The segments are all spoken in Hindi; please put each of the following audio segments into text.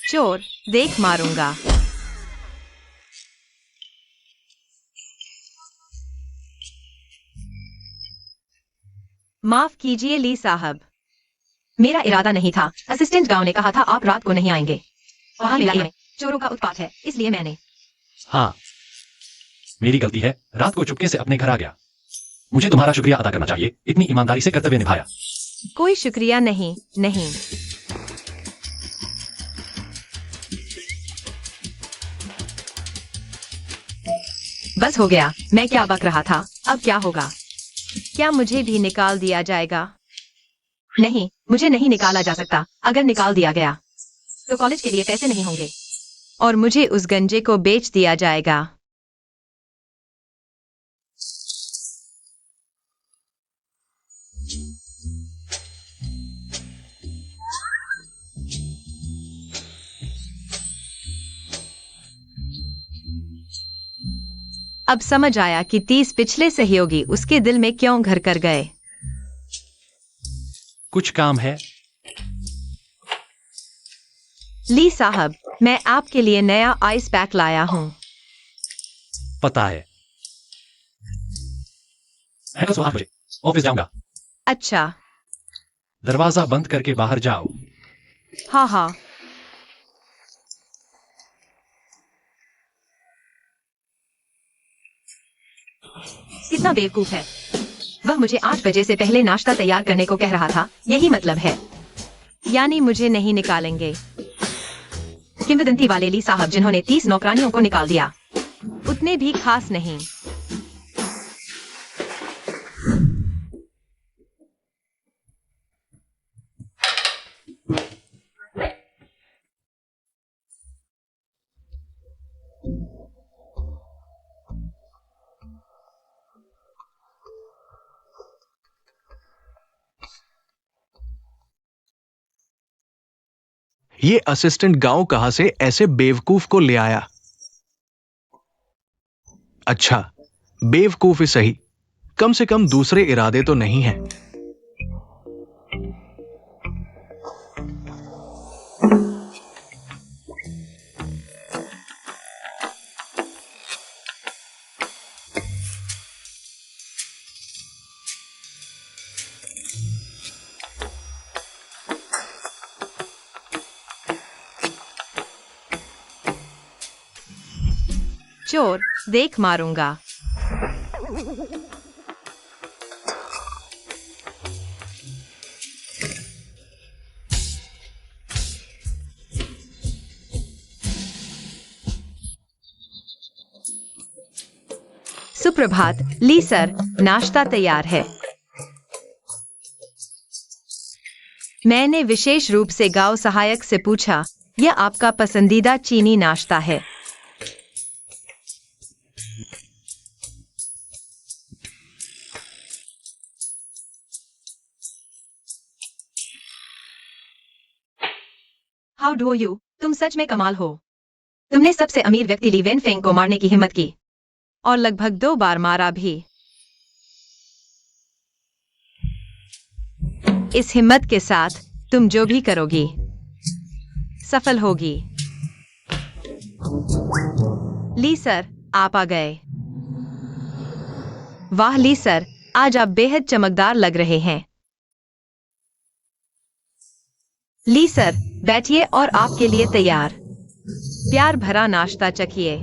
चोर, देख मारूंगा। माफ कीजिए ली साहब। मेरा इरादा नहीं था। असिस्टेंट गांव ने कहा था आप रात को नहीं आएंगे। वहाँ मिलाई में चोरों का उत्पात है, इसलिए मैंने। हाँ, मेरी गलती है, रात को चुपके से अपने घर आ गया। मुझे तुम्हारा शुक्रिया अदा करना चाहिए, इतनी ईमानदारी से कर्तव्य निभाया। कोई शुक्रिया नहीं, नहीं। बस हो गया, मैं क्या बक रहा था। अब क्या होगा? क्या मुझे भी निकाल दिया जाएगा? नहीं, मुझे नहीं निकाला जा सकता। अगर निकाल दिया गया तो कॉलेज के लिए पैसे नहीं होंगे। और मुझे उस गंजे को बेच दिया जाएगा। अब समझ आया कि 30 पिछले सहयोगी उसके दिल में क्यों घर कर गए। कुछ काम है? ली साहब, मैं आपके लिए नया आइस पैक लाया हूँ। पता है। मैं तो 8 बजे ऑफिस जाऊंगा। अच्छा। दरवाजा बंद करके बाहर जाओ। हाँ हाँ। कितना बेवकूफ है। वह मुझे 8 बजे से पहले नाश्ता तैयार करने को कह रहा था, यही मतलब है। यानी मुझे नहीं निकालेंगे। किंवदंती वाले ली साहब जिन्होंने 30 नौकरानियों को निकाल दिया। उतने भी खास नहीं। ये असिस्टेंट गांव कहां से ऐसे बेवकूफ को ले आया? अच्छा, बेवकूफ ही सही, कम से कम दूसरे इरादे तो नहीं है। चोर, देख मारूंगा। सुप्रभात, ली सर, नाश्ता तैयार है। मैंने विशेष रूप से गांव सहायक से पूछा, यह आपका पसंदीदा चीनी नाश्ता है। How do you? तुम सच में कमाल हो। तुमने सबसे अमीर व्यक्ति ली वेन फेंग को मारने की हिम्मत की। और लगभग 2 बार मारा भी। इस हिम्मत के साथ तुम जो भी करोगी सफल होगी। ली सर, आप आ गए। वाह ली सर, आज आप बेहद चमकदार लग रहे हैं। ली सर, बैठिए और आपके लिए तैयार प्यार भरा नाश्ता चखिए।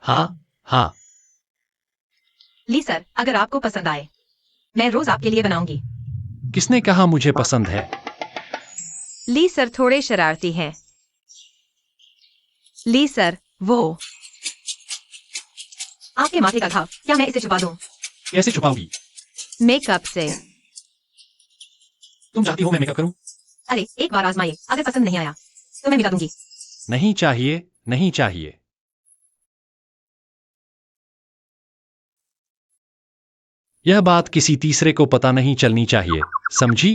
हाँ हाँ। ली सर, अगर आपको पसंद आए मैं रोज आपके लिए बनाऊंगी। किसने कहा मुझे पसंद है? ली सर थोड़े शरारती हैं। ली सर, वो आपके माथे का घाव, क्या मैं इसे छुपा दूं? कैसे छुपाओगी? मेकअप से। तुम चाहती हो मैं मेकअप करूं? अरे एक बार आजमाइए, अगर पसंद नहीं आया तो मैं मिटा दूंगी। नहीं चाहिए, नहीं चाहिए। यह बात किसी तीसरे को पता नहीं चलनी चाहिए, समझी?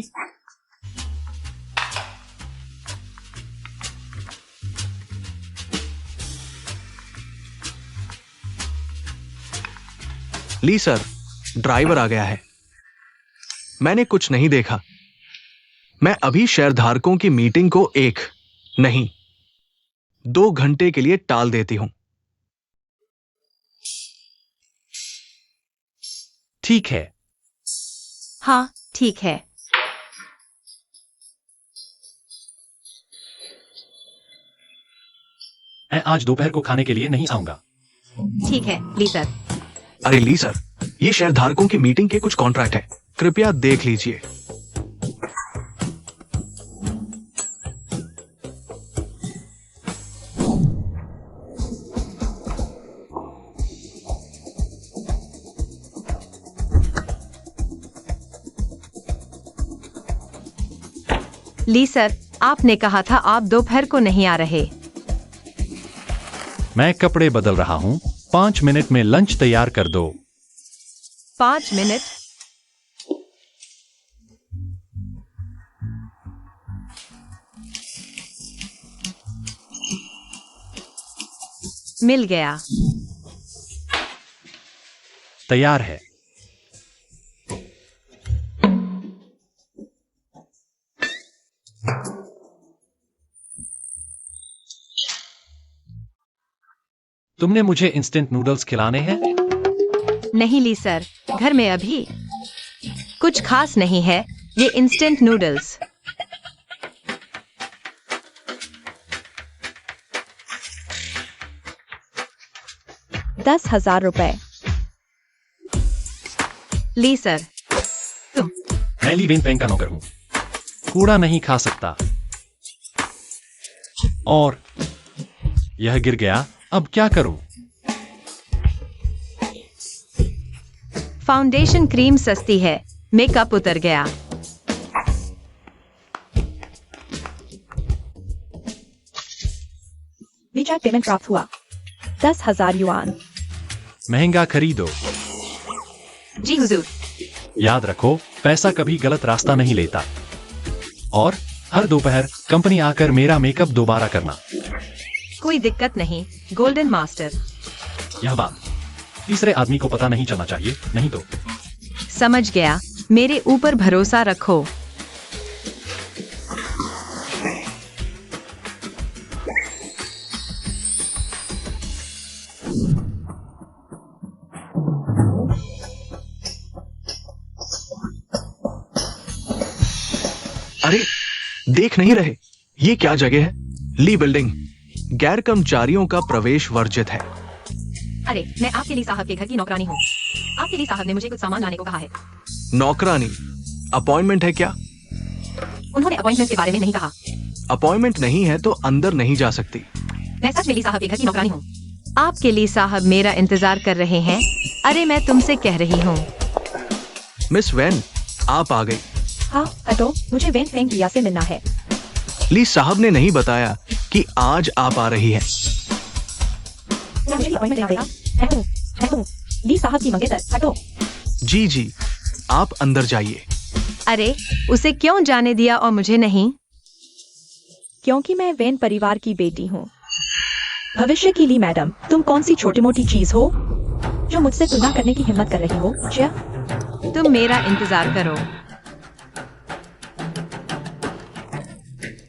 ली सर, ड्राइवर आ गया है। मैंने कुछ नहीं देखा। मैं अभी शेयरधारकों की मीटिंग को 1 नहीं 2 घंटे के लिए टाल देती हूं। ठीक है। हाँ ठीक है। मैं आज दोपहर को खाने के लिए नहीं आऊंगा। ठीक है ली सर। अरे ली सर, ये शेयरधारकों की मीटिंग के कुछ कॉन्ट्रैक्ट है, कृपया देख लीजिए। ली सर, आपने कहा था आप दोपहर को नहीं आ रहे। मैं कपड़े बदल रहा हूं। 5 मिनट में लंच तैयार कर दो। 5 मिनट? मिल गया। तैयार है। तुमने मुझे इंस्टेंट नूडल्स खिलाने हैं? नहीं ली सर, घर में अभी कुछ खास नहीं है, ये इंस्टेंट नूडल्स। ₹10,000। ली सर। मैं ली वेनफेंग का नौकर हूं, कूड़ा नहीं खा सकता। और यह गिर गया, अब क्या करूं? फाउंडेशन क्रीम सस्ती है, मेकअप उतर गया। रिचार्ज पेमेंट प्राप्त हुआ। 10,000 युआन। महंगा खरीदो। जी हुजूर। याद रखो, पैसा कभी गलत रास्ता नहीं लेता। और हर दोपहर कंपनी आकर मेरा मेकअप दोबारा करना। कोई दिक्कत नहीं, गोल्डन मास्टर। यह बात तीसरे आदमी को पता नहीं चलना चाहिए, नहीं तो। समझ गया, मेरे ऊपर भरोसा रखो। अरे, देख नहीं रहे? ये क्या जगह है? ली बिल्डिंग। गैर कर्मचारियों का प्रवेश वर्जित है। अरे, मैं आपके लिए साहब के घर की नौकरानी हूँ। आपके लिए साहब ने मुझे कुछ सामान लाने को कहा है। नौकरानी? अपॉइंटमेंट है क्या? उन्होंने अपॉइंटमेंट के बारे में नहीं कहा। अपॉइंटमेंट नहीं है तो अंदर नहीं जा सकती। मैं सच में ली साहब के घर की नौकरानी हूँ। आपके लिए साहब मेरा इंतजार कर रहे हैं। अरे मैं तुमसे कह रही हूँ। मिस वैन, आप आ गई। हाँ, हटो, मुझे वेन फेंग लिया से मिलना है। ली साहब ने नहीं बताया कि आज आप आ रही हैं। मुझे अपॉइंटमेंट देना पड़ेगा। हटो, ली साहब की मंगेतर, हटो। जी जी, आप अंदर जाइए। अरे, उसे क्यों जाने दिया और मुझे नहीं? क्योंकि मैं वेन परिवार की बेटी हूँ। भविष्य की ली मैडम, तुम कौन सी छोटी मोटी चीज हो जो मुझसे तुलना करने की हिम्मत कर रही हो? क्या तुम मेरा इंतजार करो।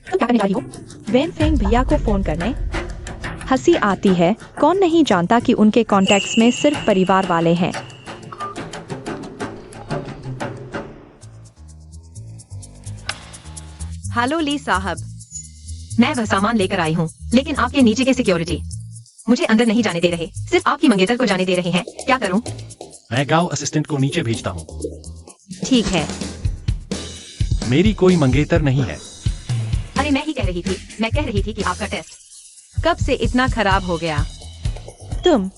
तुम क्या करने जा रही हो? वेन फेंग भैया को फोन करने? हंसी आती है, कौन नहीं जानता कि उनके कॉन्टेक्ट्स में सिर्फ परिवार वाले हैं। हेलो ली साहब। मैं वह सामान लेकर आई हूँ, लेकिन आपके नीचे के सिक्योरिटी मुझे अंदर नहीं जाने दे रहे, सिर्फ आपकी मंगेतर को जाने दे रहे हैं। क्या करूँ? मैं गांव असिस्टेंट को नीचे भेजता हूँ। ठीक है। मेरी कोई मंगेतर नहीं है। अरे मैं कह रही थी कि आपका टेस्ट कब से इतना खराब हो गया? तुम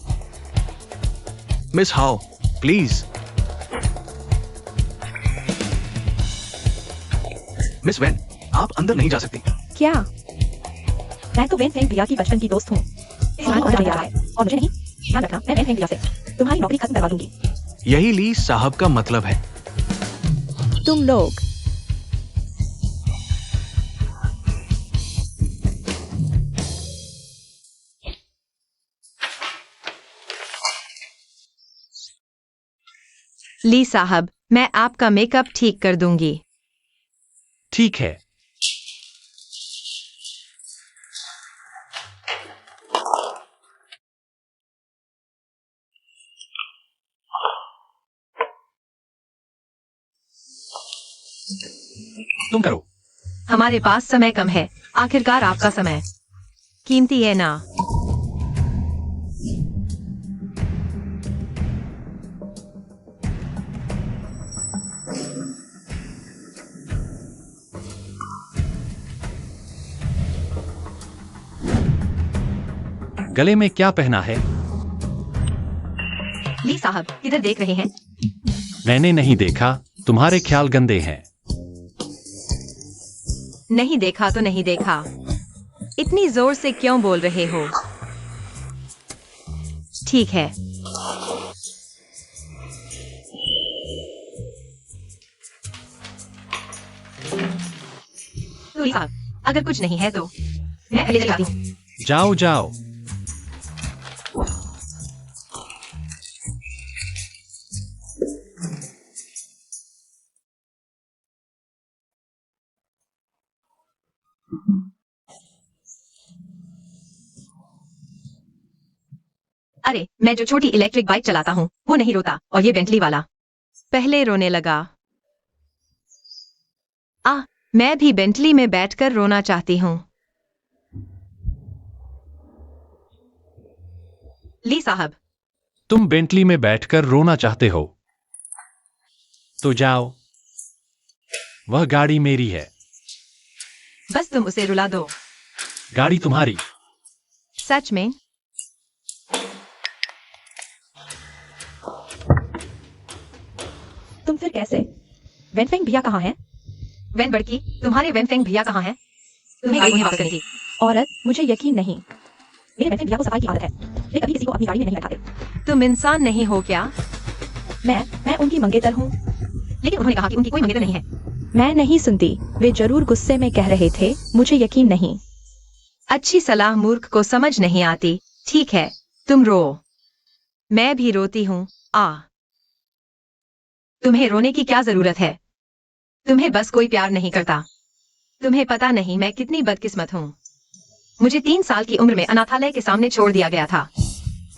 मिस हाउ, प्लीज। मिस वैन, आप अंदर नहीं जा सकती। क्या? मैं तो वेन फेंग भैया की बचपन की दोस्त हूँ। इस सामान को अंदर नहीं जा रहा है और मुझे नहीं। ध्यान रखना, मैं वेन फेंग भैया से तुम्हारी नौकरी खत्म करवा दूंगी। यही ली साहब का मतलब है। तुम लोग ली साहब, मैं आपका मेकअप ठीक कर दूंगी। ठीक है। तुम करो। हमारे पास समय कम है, आखिरकार आपका समय कीमती है ना। गले में क्या पहना है? ली साहब, किधर देख रहे हैं? मैंने नहीं देखा, तुम्हारे ख्याल गंदे हैं। नहीं देखा तो नहीं देखा। इतनी जोर से क्यों बोल रहे हो? ठीक है। तो ली साहब, अगर कुछ नहीं है तो मैं पहले चली जाती हूँ। जाओ जाओ। अरे, मैं जो छोटी इलेक्ट्रिक बाइक चलाता हूँ वो नहीं रोता, और ये बेंटली वाला पहले रोने लगा। मैं भी बेंटली में बैठकर रोना चाहती हूँ। ली साहब, तुम बेंटली में बैठकर रोना चाहते हो तो जाओ, वह गाड़ी मेरी है। बस तुम उसे रुला दो। गाड़ी तुम्हारी। सच में? तुम फिर कैसे? वेनफेंग भैया कहाँ हैं? वेन बड़की, तुम्हारे वेनफेंग भैया कहाँ हैं? तुम्हें गाड़ी उन्हें वापस करनी थी। औरत, मुझे यकीन नहीं। मेरे वेनफेंग भैया को सफाई की आदत है। वे कभी किसी को अपनी गाड़ी में नहीं बैठाते। तुम इंसान नहीं हो क्या? मैं उनकी मंगेतर हूँ। लेकिन उन्होंने कहा कि उनकी कोई मंगेतर नहीं है। मैं नहीं सुनती। वे जरूर गुस्से में कह रहे थे, मुझे यकीन नहीं। अच्छी सलाह मूर्ख को समझ नहीं आती। ठीक है, तुम रो। मैं भी रोती हूँ। तुम्हें रोने की क्या जरूरत है? तुम्हें बस कोई प्यार नहीं करता। तुम्हें पता नहीं मैं कितनी बदकिस्मत हूँ। मुझे 3 साल की उम्र में अनाथालय के सामने छोड़ दिया गया था।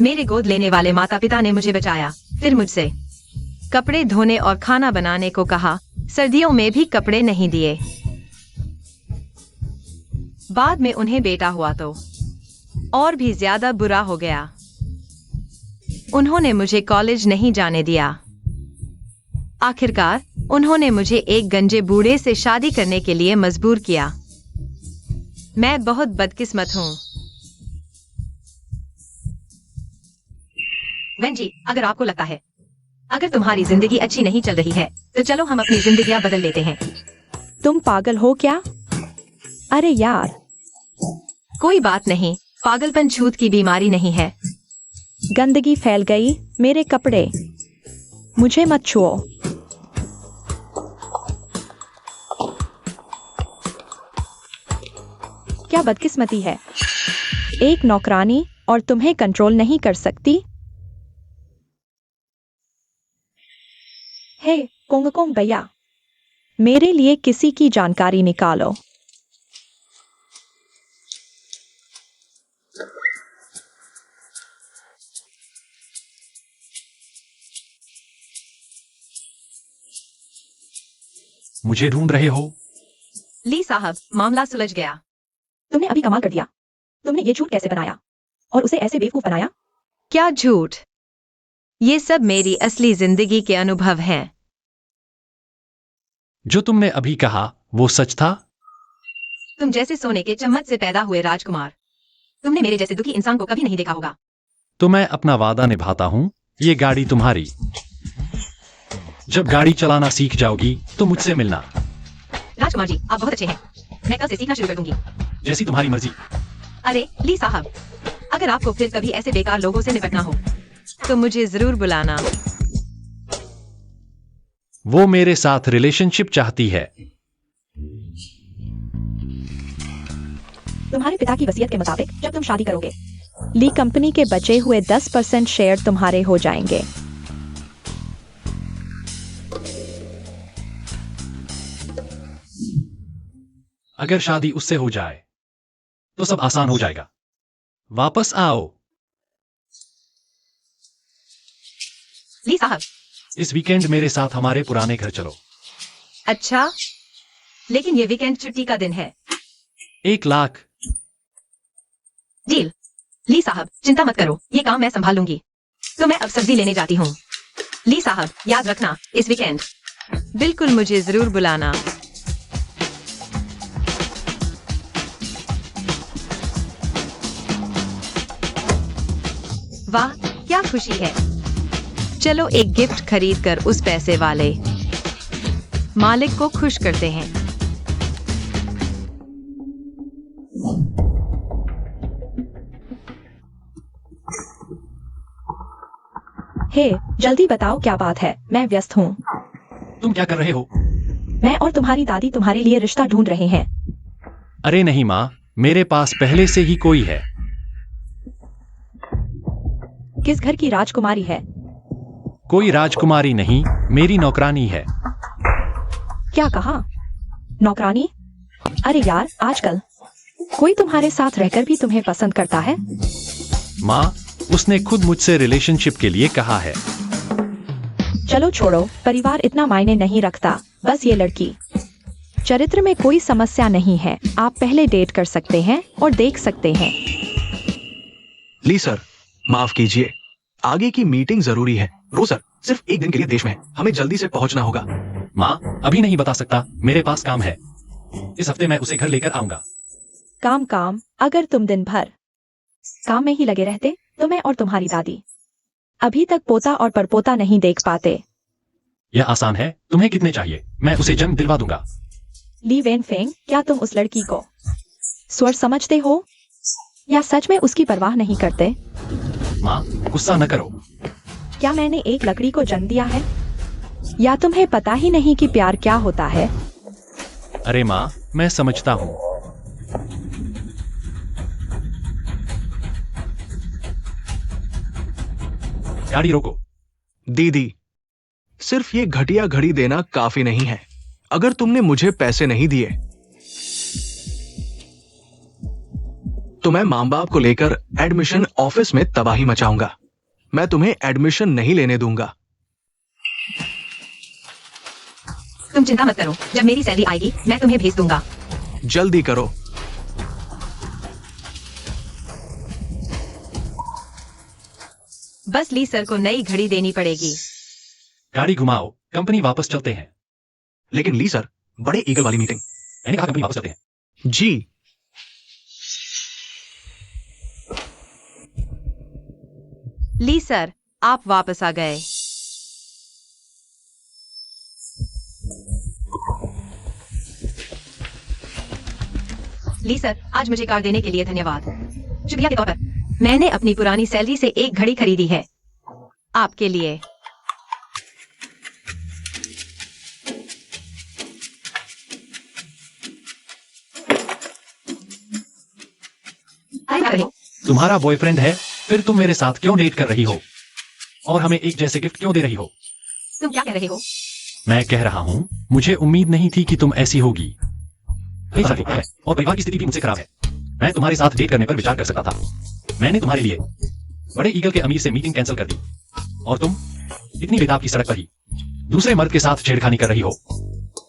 मेरे गोद लेने वाले माता पिता ने मुझे बचाया, फिर मुझसे कपड़े धोने और खाना बनाने को कहा। सर्दियों में भी कपड़े नहीं दिए। बाद में उन्हें बेटा हुआ तो और भी ज्यादा बुरा हो गया। उन्होंने मुझे कॉलेज नहीं जाने दिया। आखिरकार उन्होंने मुझे एक गंजे बूढ़े से शादी करने के लिए मजबूर किया। मैं बहुत बदकिस्मत हूँ। वेन जी, अगर आपको लगता है अगर तुम्हारी जिंदगी अच्छी नहीं चल रही है तो चलो हम अपनी जिंदगियां बदल लेते हैं। तुम पागल हो क्या? अरे यार। कोई बात नहीं, पागलपन छूत की बीमारी नहीं है। गंदगी फैल गई। मेरे कपड़े। मुझे मत छुओ। क्या बदकिस्मती है। एक नौकरानी और तुम्हें कंट्रोल नहीं कर सकती। हे कोंगकोंग भैया, मेरे लिए किसी की जानकारी निकालो। मुझे ढूंढ रहे हो? ली साहब, मामला सुलझ गया। तुमने अभी कमाल कर दिया। तुमने ये झूठ कैसे बनाया और उसे ऐसे बेवकूफ बनाया? क्या झूठ? ये सब मेरी असली जिंदगी के अनुभव हैं। जो तुमने अभी कहा वो सच था? तुम जैसे सोने के चम्मच से पैदा हुए राजकुमार। तुमने मेरे जैसे दुखी इंसान को कभी नहीं देखा होगा। तो मैं अपना वादा निभाता हूँ, ये गाड़ी तुम्हारी। जब गाड़ी चलाना सीख जाओगी तो मुझसे मिलना। राजकुमार जी, आप बहुत अच्छे हैं। मैं कल से सीखना शुरू कर दूंगी। जैसी तुम्हारी मर्जी। अरे ली साहब, अगर आपको फिर कभी ऐसे बेकार लोगों से निपटना हो तो मुझे जरूर बुलाना। वो मेरे साथ रिलेशनशिप चाहती है। तुम्हारे पिता की वसीयत के मुताबिक जब तुम शादी करोगे, ली कंपनी के बचे हुए 10% शेयर तुम्हारे हो जाएंगे। अगर शादी उससे हो जाए तो सब आसान हो जाएगा। वापस आओ। ली साहब। इस वीकेंड मेरे साथ हमारे पुराने घर चलो। अच्छा, लेकिन ये वीकेंड छुट्टी का दिन है। 1 लाख। डील। ली साहब, चिंता मत करो, ये काम मैं संभाल लूंगी। तो मैं अब सब्जी लेने जाती हूँ। ली साहब, याद रखना, इस वीकेंड बिल्कुल मुझे जरूर बुलाना। वाह, क्या खुशी है। चलो एक गिफ्ट खरीद कर उस पैसे वाले मालिक को खुश करते हैं। हे, जल्दी बताओ क्या बात है, मैं व्यस्त हूँ। तुम क्या कर रहे हो? मैं और तुम्हारी दादी तुम्हारे लिए रिश्ता ढूंढ रहे हैं। अरे नहीं माँ, मेरे पास पहले से ही कोई है। किस घर की राजकुमारी है? कोई राजकुमारी नहीं, मेरी नौकरानी है। क्या कहा? नौकरानी? अरे यार, आजकल कोई तुम्हारे साथ रहकर भी तुम्हें पसंद करता है? माँ, उसने खुद मुझसे रिलेशनशिप के लिए कहा है। चलो छोड़ो, परिवार इतना मायने नहीं रखता, बस ये लड़की। चरित्र में कोई समस्या नहीं है, आप पहले डेट कर सकते हैं और देख सकते हैं। ली सर, माफ कीजिए, आगे की मीटिंग जरूरी है। रो सर, सिर्फ 1 दिन के लिए देश में, हमें जल्दी से पहुंचना होगा। माँ, अभी नहीं बता सकता, मेरे पास काम है। इस हफ्ते मैं उसे घर लेकर आऊंगा। काम काम, अगर तुम दिन भर काम में ही लगे रहते तो मैं और तुम्हारी दादी अभी तक पोता और परपोता नहीं देख पाते। यह आसान है, तुम्हें कितने चाहिए? मैं उसे जन्म दिलवा दूंगा। ली वेन फेंग, क्या तुम उस लड़की को स्वर समझते हो या सच में उसकी परवाह नहीं करते? माँ, गुस्सा न करो। क्या मैंने एक लकड़ी को जन्म दिया है या तुम्हें पता ही नहीं कि प्यार क्या होता है? अरे माँ, मैं समझता हूँ। गाड़ी रोको। दीदी, सिर्फ ये घटिया घड़ी देना काफी नहीं है। अगर तुमने मुझे पैसे नहीं दिए तो मैं मां बाप को लेकर एडमिशन ऑफिस में तबाही मचाऊंगा। मैं तुम्हें एडमिशन नहीं लेने दूंगा। तुम चिंता मत करो, जब मेरी सैलरी आएगी मैं तुम्हें भेज दूंगा। जल्दी करो। बस ली सर को नई घड़ी देनी पड़ेगी। गाड़ी घुमाओ, कंपनी वापस चलते हैं। लेकिन ली सर, बड़े ईगल वाली मीटिंग। मैंने कहा कंपनी वापस चलते हैं। जी। ली सर, आप वापस आ गए। ली सर, आज मुझे कार देने के लिए धन्यवाद। शुक्रिया के तौर पर मैंने अपनी पुरानी सैलरी से एक घड़ी खरीदी है आपके लिए। तुम्हारा बॉयफ्रेंड है, फिर तुम मेरे साथ क्यों डेट कर रही हो? और हमें एक जैसे गिफ्ट क्यों दे रही हो? तुम क्या कह रहे हो? मैं कह रहा हूँ, मुझे उम्मीद नहीं थी कि तुम ऐसी होगी। और परिवार की स्थिति भी मुझसे खराब है। मैं तुम्हारे साथ डेट करने पर विचार कर सकता था। मैंने तुम्हारे लिए बड़े ईगल के अमीर से मीटिंग कैंसिल कर दी और तुम इतनी बेताब की सड़क पर ही दूसरे मर्द के साथ छेड़खानी कर रही हो।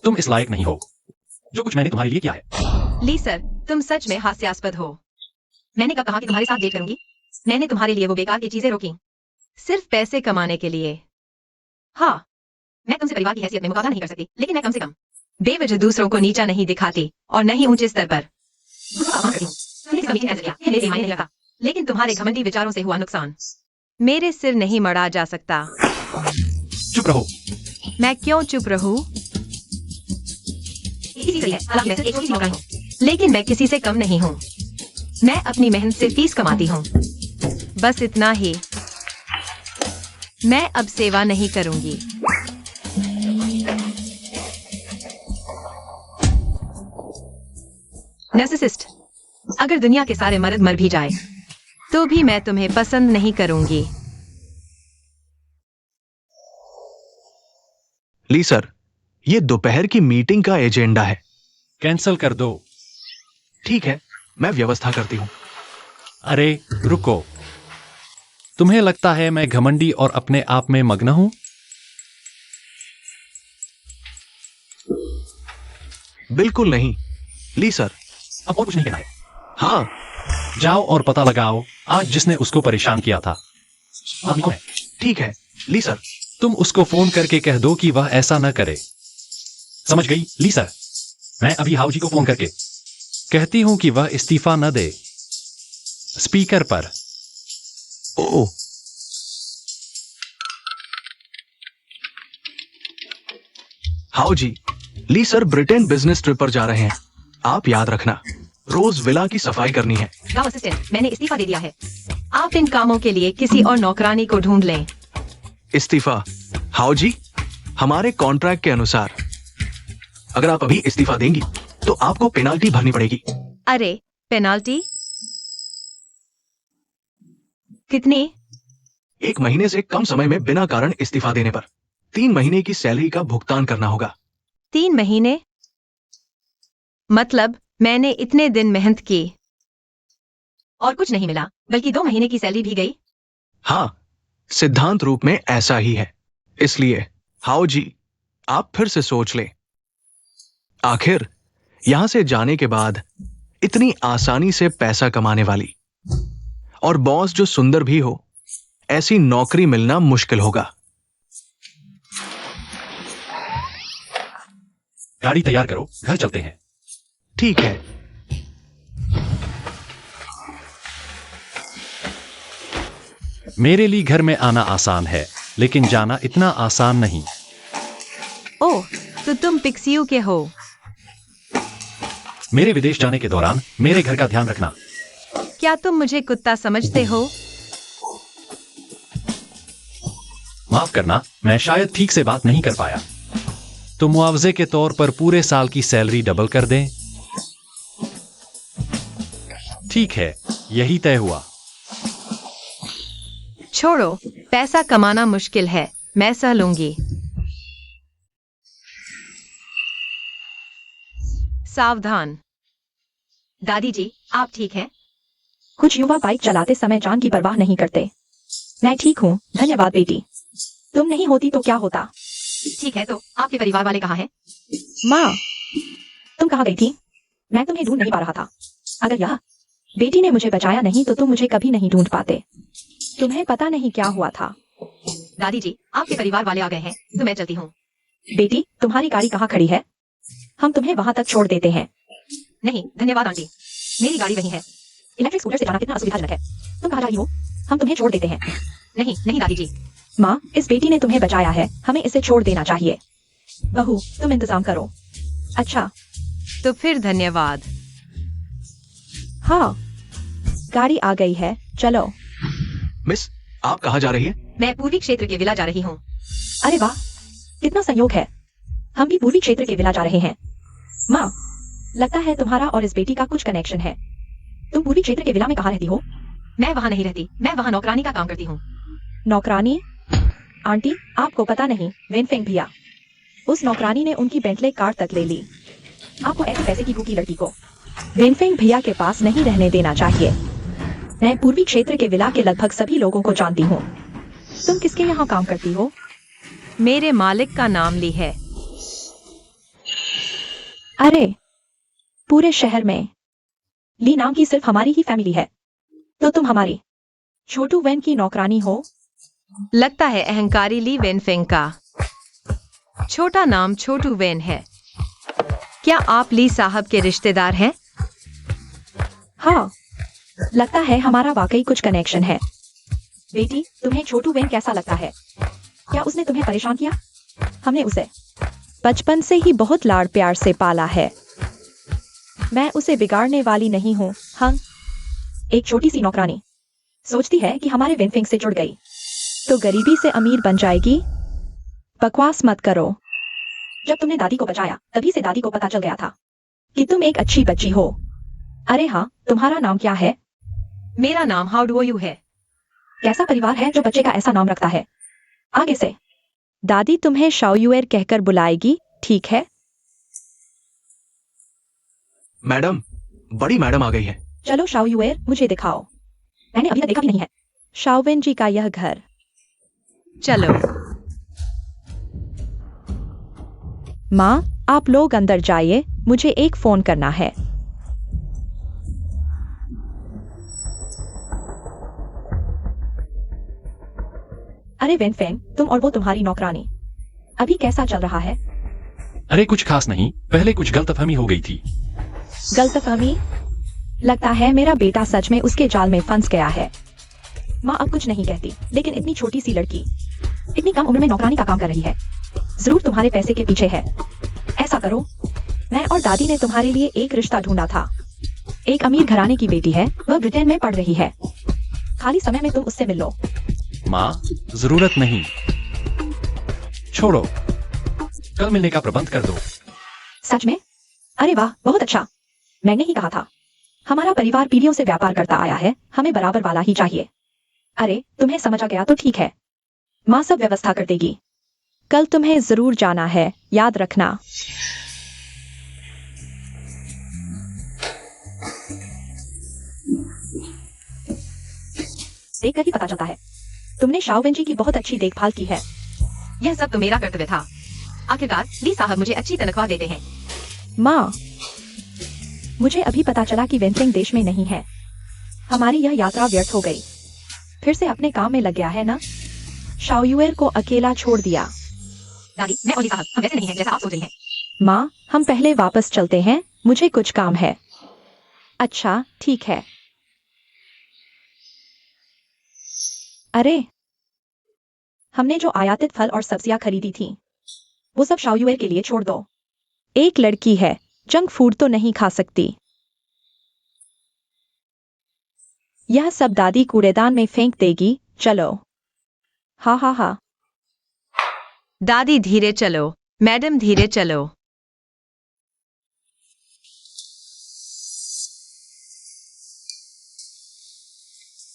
तुम इस लायक नहीं हो जो कुछ मैंने तुम्हारे लिए किया है। ली सर, तुम सच में हास्यास्पद हो। मैंने कब कहा कि तुम्हारे साथ डेट करूंगी? मैंने तुम्हारे लिए वो बेकार की चीजें रोकी सिर्फ पैसे कमाने के लिए। हाँ, मैं तुमसे परिवार की हैसियत में मुकाबला नहीं कर सकती, लेकिन मैं कम से कम बेवजह दूसरों को नीचा नहीं दिखाती और नहीं ऊंचे स्तर पर लेकिन तुम्हारे घमंडी विचारों से हुआ नुकसान मेरे सिर नहीं मढ़ा जा सकता। चुप रहो। मैं क्यों चुप रहूं? लेकिन मैं किसी से कम नहीं हूँ। मैं अपनी मेहनत से फीस कमाती हूँ, बस इतना ही। मैं अब सेवा नहीं करूंगी। नार्सिसिस्ट, अगर दुनिया के सारे मर्द मर भी जाए तो भी मैं तुम्हें पसंद नहीं करूंगी। ली सर, ये दोपहर की मीटिंग का एजेंडा है। कैंसिल कर दो। ठीक है, मैं व्यवस्था करती हूँ। अरे रुको, तुम्हें लगता है मैं घमंडी और अपने आप में मग्न हूं? बिल्कुल नहीं ली सर। अब और कुछ नहीं कहना है। हाँ, जाओ और पता लगाओ आज जिसने उसको परेशान किया था आदमी कौन है। ठीक है ली सर। तुम उसको फोन करके कह दो कि वह ऐसा न करे। समझ गई ली सर? मैं अभी हाउ जी को फोन करके कहती हूं कि वह इस्तीफा न दे। स्पीकर पर। ओ, हाउ जी, ली सर ब्रिटेन बिजनेस ट्रिप पर जा रहे हैं। आप याद रखना, रोज विला की सफाई करनी है। गांव असिस्टेंट, मैंने इस्तीफा दे दिया है। आप इन कामों के लिए किसी और नौकरानी को ढूंढ लें। इस्तीफा? हाउ जी, हमारे कॉन्ट्रैक्ट के अनुसार अगर आप अभी इस्तीफा देंगी तो आपको पेनाल्टी भरनी पड़ेगी। अरे पेनाल्टी कितनी? 1 महीने से कम समय में बिना कारण इस्तीफा देने पर 3 महीने की सैलरी का भुगतान करना होगा। 3 महीने? मतलब मैंने इतने दिन मेहनत की और कुछ नहीं मिला, बल्कि 2 महीने की सैलरी भी गई। हाँ, सिद्धांत रूप में ऐसा ही है। इसलिए हाउ जी, आप फिर से सोच लें। आखिर यहां से जाने के बाद इतनी आसानी से पैसा कमाने वाली और बॉस जो सुंदर भी हो, ऐसी नौकरी मिलना मुश्किल होगा। गाड़ी तैयार करो, घर चलते हैं। ठीक है। मेरे लिए घर में आना आसान है, लेकिन जाना इतना आसान नहीं। ओह, तो तुम पिक्सियू के हो। मेरे विदेश जाने के दौरान मेरे घर का ध्यान रखना। क्या तुम मुझे कुत्ता समझते हो? माफ करना, मैं शायद ठीक से बात नहीं कर पाया। तो मुआवजे के तौर पर पूरे साल की सैलरी डबल कर दें? ठीक है, यही तय हुआ। छोड़ो, पैसा कमाना मुश्किल है, मैं सह लूंगी। सावधान। दादी जी, आप ठीक हैं? कुछ युवा बाइक चलाते समय जान की परवाह नहीं करते। मैं ठीक हूँ, धन्यवाद बेटी। तुम नहीं होती तो क्या होता? ठीक है, तो आपके परिवार वाले कहाँ हैं? माँ, तुम कहाँ गई थी? मैं तुम्हें ढूंढ नहीं पा रहा था। अगर यह बेटी ने मुझे बचाया नहीं तो तुम मुझे कभी नहीं ढूंढ पाते। तुम्हें पता नहीं क्या हुआ था। दादी जी, आपके परिवार वाले आ गए हैं, तो मैं चलती हूँ। बेटी, तुम्हारी गाड़ी कहाँ खड़ी है? हम तुम्हें वहां तक छोड़ देते हैं। नहीं धन्यवाद आंटी, मेरी गाड़ी वहीं है। इलेक्ट्रिक स्कूटर से जाना कितना असुविधाजनक है। तुम कहाँ जा रही हो? हम तुम्हें छोड़ देते हैं। नहीं नहीं दादी जी। माँ, इस बेटी ने तुम्हें बचाया है, हमें इसे छोड़ देना चाहिए। बहू, तुम इंतजाम करो। अच्छा। तो फिर धन्यवाद। हाँ, गाड़ी आ गई है, चलो। मिस, आप कहाँ जा रही है? मैं पूर्वी क्षेत्र के विला जा रही हूँ। अरे वाह, कितना संयोग है। हम भी पूर्वी क्षेत्र के विला जा रहे हैं। माँ, लगता है तुम्हारा और इस बेटी का कुछ कनेक्शन है। तुम पूर्वी क्षेत्र के विला में कहाँ रहती हो? मैं वहाँ नहीं रहती, मैं वहाँ नौकरानी का काम करती हूँ। नौकरानी? आंटी, आपको पता नहीं, वेनफेंग भैया, उस नौकरानी ने उनकी बेंटले कार तक ले ली। आपको ऐसे पैसे की भूखी लड़की को वेनफेंग भैया के पास नहीं रहने देना चाहिए। मैं पूर्वी क्षेत्र के विला के लगभग सभी लोगों को जानती हूँ। तुम किसके यहाँ काम करती हो? मेरे मालिक का नाम ली है। अरे, पूरे शहर में ली नाम की सिर्फ हमारी ही फैमिली है। तो तुम हमारी छोटू वैन की नौकरानी हो? लगता है अहंकारी ली वेनफेंग का छोटा नाम छोटू वेन है। क्या आप ली साहब के रिश्तेदार हैं? हाँ, लगता है हमारा वाकई कुछ कनेक्शन है। बेटी, तुम्हें छोटू वेन कैसा लगता है? क्या उसने तुम्हें परेशान किया? हमने उसे बचपन से ही बहुत लाड़ प्यार से पाला है। मैं उसे बिगाड़ने वाली नहीं हूँ। हाँ, एक छोटी सी नौकरानी सोचती है कि हमारे वेनफेंग से जुड़ गई तो गरीबी से अमीर बन जाएगी। बकवास मत करो। जब तुमने दादी को बचाया तभी से दादी को पता चल गया था कि तुम एक अच्छी बच्ची हो। अरे हाँ, तुम्हारा नाम क्या है? मेरा नाम हाउ डू यू है। कैसा परिवार है जो बच्चे का ऐसा नाम रखता है? आगे से दादी तुम्हें शाओयुएर कहकर बुलाएगी, ठीक है? मैडम, बड़ी मैडम आ गई है। चलो शाओयुएर, मुझे दिखाओ। मैंने अभी तक देखा भी नहीं है शाओवेन जी का यह घर। चलो। माँ, आप लोग अंदर जाइए, मुझे एक फोन करना है। अरे वेनफेंग, तुम और वो तुम्हारी नौकरानी, अभी कैसा चल रहा है? अरे कुछ खास नहीं, पहले कुछ गलतफहमी हो गई थी। गलतफहमी? लगता है मेरा बेटा सच में उसके जाल में फंस गया है। माँ अब कुछ नहीं कहती, लेकिन इतनी छोटी सी लड़की इतनी कम उम्र में नौकरानी का काम कर रही है, जरूर तुम्हारे पैसे के पीछे है। ऐसा करो, मैं और दादी ने तुम्हारे लिए एक रिश्ता ढूंढा था। एक अमीर घराने की बेटी है, वह ब्रिटेन में पढ़ रही है। खाली समय में तुम उससे मिल लो। माँ, जरूरत नहीं, छोड़ो, कल मिलने का प्रबंध कर दो। सच में? अरे वाह, बहुत अच्छा। मैंने ही कहा था, हमारा परिवार पीढ़ियों से व्यापार करता आया है, हमें बराबर वाला ही चाहिए। अरे तुम्हें समझ आ गया तो ठीक है, माँ सब व्यवस्था कर देगी। कल तुम्हें जरूर जाना है, याद रखना। देखकर ही पता चलता है तुमने शाओवेन जी की बहुत अच्छी देखभाल की है। यह सब तो मेरा कर्तव्य था। आखिरकार ली साहब मुझे अच्छी तनख्वाह देते हैं। माँ, मुझे अभी पता चला कि वेनफेंग देश में नहीं है। हमारी यह यात्रा व्यर्थ हो गई। फिर से अपने काम में लग गया है ना? शाओयुएर को अकेला छोड़ दिया। दादी, मैं और ली साहब हम वैसे नहीं हैं जैसा आप सोच रही हैं। माँ, हम पहले वापस चलते हैं, मुझे कुछ काम है। अच्छा, ठीक है। अरे, हमने जो आयातित फल और सब्जियां खरीदी थी, वो सब शाओयुएर के लिए छोड़ दो। एक लड़की है, जंक फूड तो नहीं खा सकती। यह सब दादी कूड़ेदान में फेंक देगी। चलो। हाँ हाँ हाँ। दादी धीरे चलो, मैडम धीरे चलो।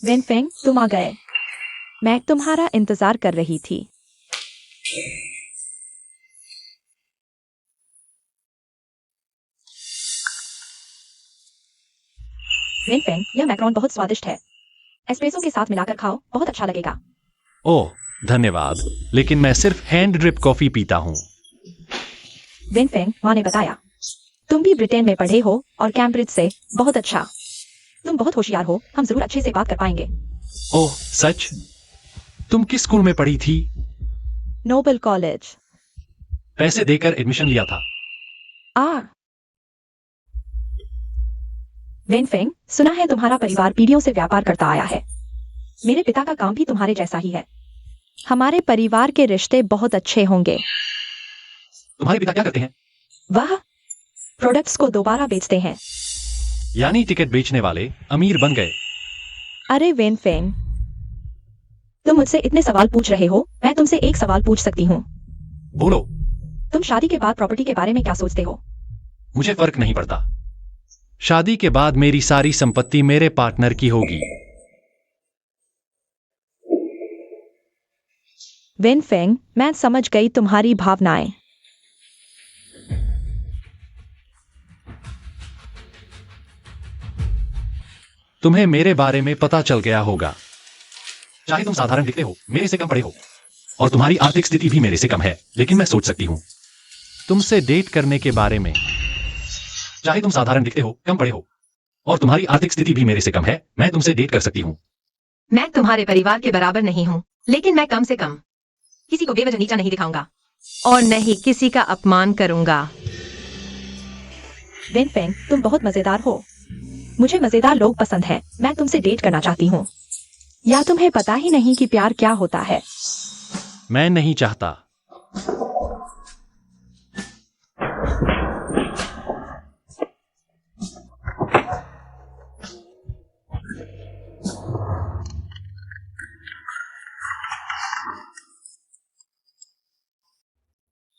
वेनफेंग, तुम आ गए। मैं तुम्हारा इंतजार कर रही थी। वेनफेंग, यह मैक्रोन बहुत स्वादिष्ट है। एस्प्रेसो के साथ मिलाकर खाओ, बहुत अच्छा लगेगा। ओह, धन्यवाद, लेकिन मैं सिर्फ हैंड ड्रिप कॉफी पीता हूँ। वेनफेंग, माँ ने बताया तुम भी ब्रिटेन में पढ़े हो और कैम्ब्रिज से। बहुत अच्छा, तुम बहुत होशियार हो, हम जरूर अच्छे से बात कर पाएंगे। ओह सच? तुम किस स्कूल में पढ़ी थी? Noble college. पैसे देकर एडमिशन लिया था। वेनफेंग, सुना है तुम्हारा परिवार पीढ़ियों से व्यापार करता आया है। मेरे पिता का काम भी तुम्हारे जैसा ही है। हमारे परिवार के रिश्ते बहुत अच्छे होंगे। तुम्हारे पिता क्या करते हैं? वह प्रोडक्ट्स को दोबारा बेचते हैं। यानी टिकट बेचने वाले अमीर बन गए। अरे वेनफेंग, तुम मुझसे इतने सवाल पूछ रहे हो, मैं तुमसे एक सवाल पूछ सकती हूँ। बोलो। तुम शादी के बाद प्रॉपर्टी के बारे में क्या सोचते हो? मुझे फर्क नहीं पड़ता। शादी के बाद मेरी सारी संपत्ति मेरे पार्टनर की होगी। वेनफेंग, मैं समझ गई तुम्हारी भावनाएं। तुम्हें मेरे बारे में पता चल गया होगा। चाहे तुम साधारण दिखते हो, मेरे से कम पढ़े हो, और तुम्हारी आर्थिक स्थिति भी मेरे से कम है, लेकिन मैं सोच सकती हूँ तुमसे डेट करने के बारे में। चाहे तुम साधारण दिखते हो, कम पढ़े हो, और तुम्हारी आर्थिक स्थिति भी मेरे से कम है, मैं तुमसे डेट कर सकती हूँ। मैं तुम्हारे परिवार के बराबर नहीं हूँ, लेकिन मैं कम से कम किसी को बेवजह नीचा नहीं दिखाऊंगा और न ही किसी का अपमान करूंगा। वेनफेंग, तुम बहुत मजेदार हो। मुझे मजेदार लोग पसंद हैं। मैं तुमसे डेट करना चाहती हूँ। या तुम्हें पता ही नहीं कि प्यार क्या होता है? मैं नहीं चाहता।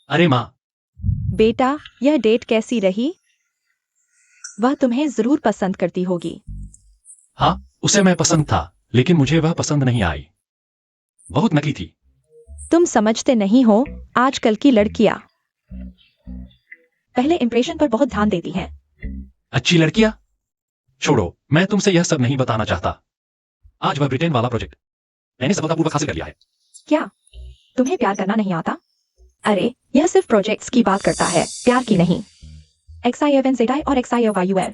अरे माँ। बेटा, यह डेट कैसी रही? वह तुम्हें जरूर पसंद करती होगी। हाँ, उसे मैं पसंद था, लेकिन मुझे वह पसंद नहीं आई। बहुत नकली थी। तुम समझते नहीं हो, आजकल की लड़कियां पहले इंप्रेशन पर बहुत ध्यान देती हैं। अच्छी लड़कियां? छोड़ो, मैं तुमसे यह सब नहीं बताना चाहता। आज वह ब्रिटेन वाला प्रोजेक्ट मैंने सफलतापूर्वक हासिल कर लिया है। क्या तुम्हें प्यार करना नहीं आता? अरे यह सिर्फ प्रोजेक्ट्स की बात करता है, प्यार की नहीं। XIFNZI और XIOYUL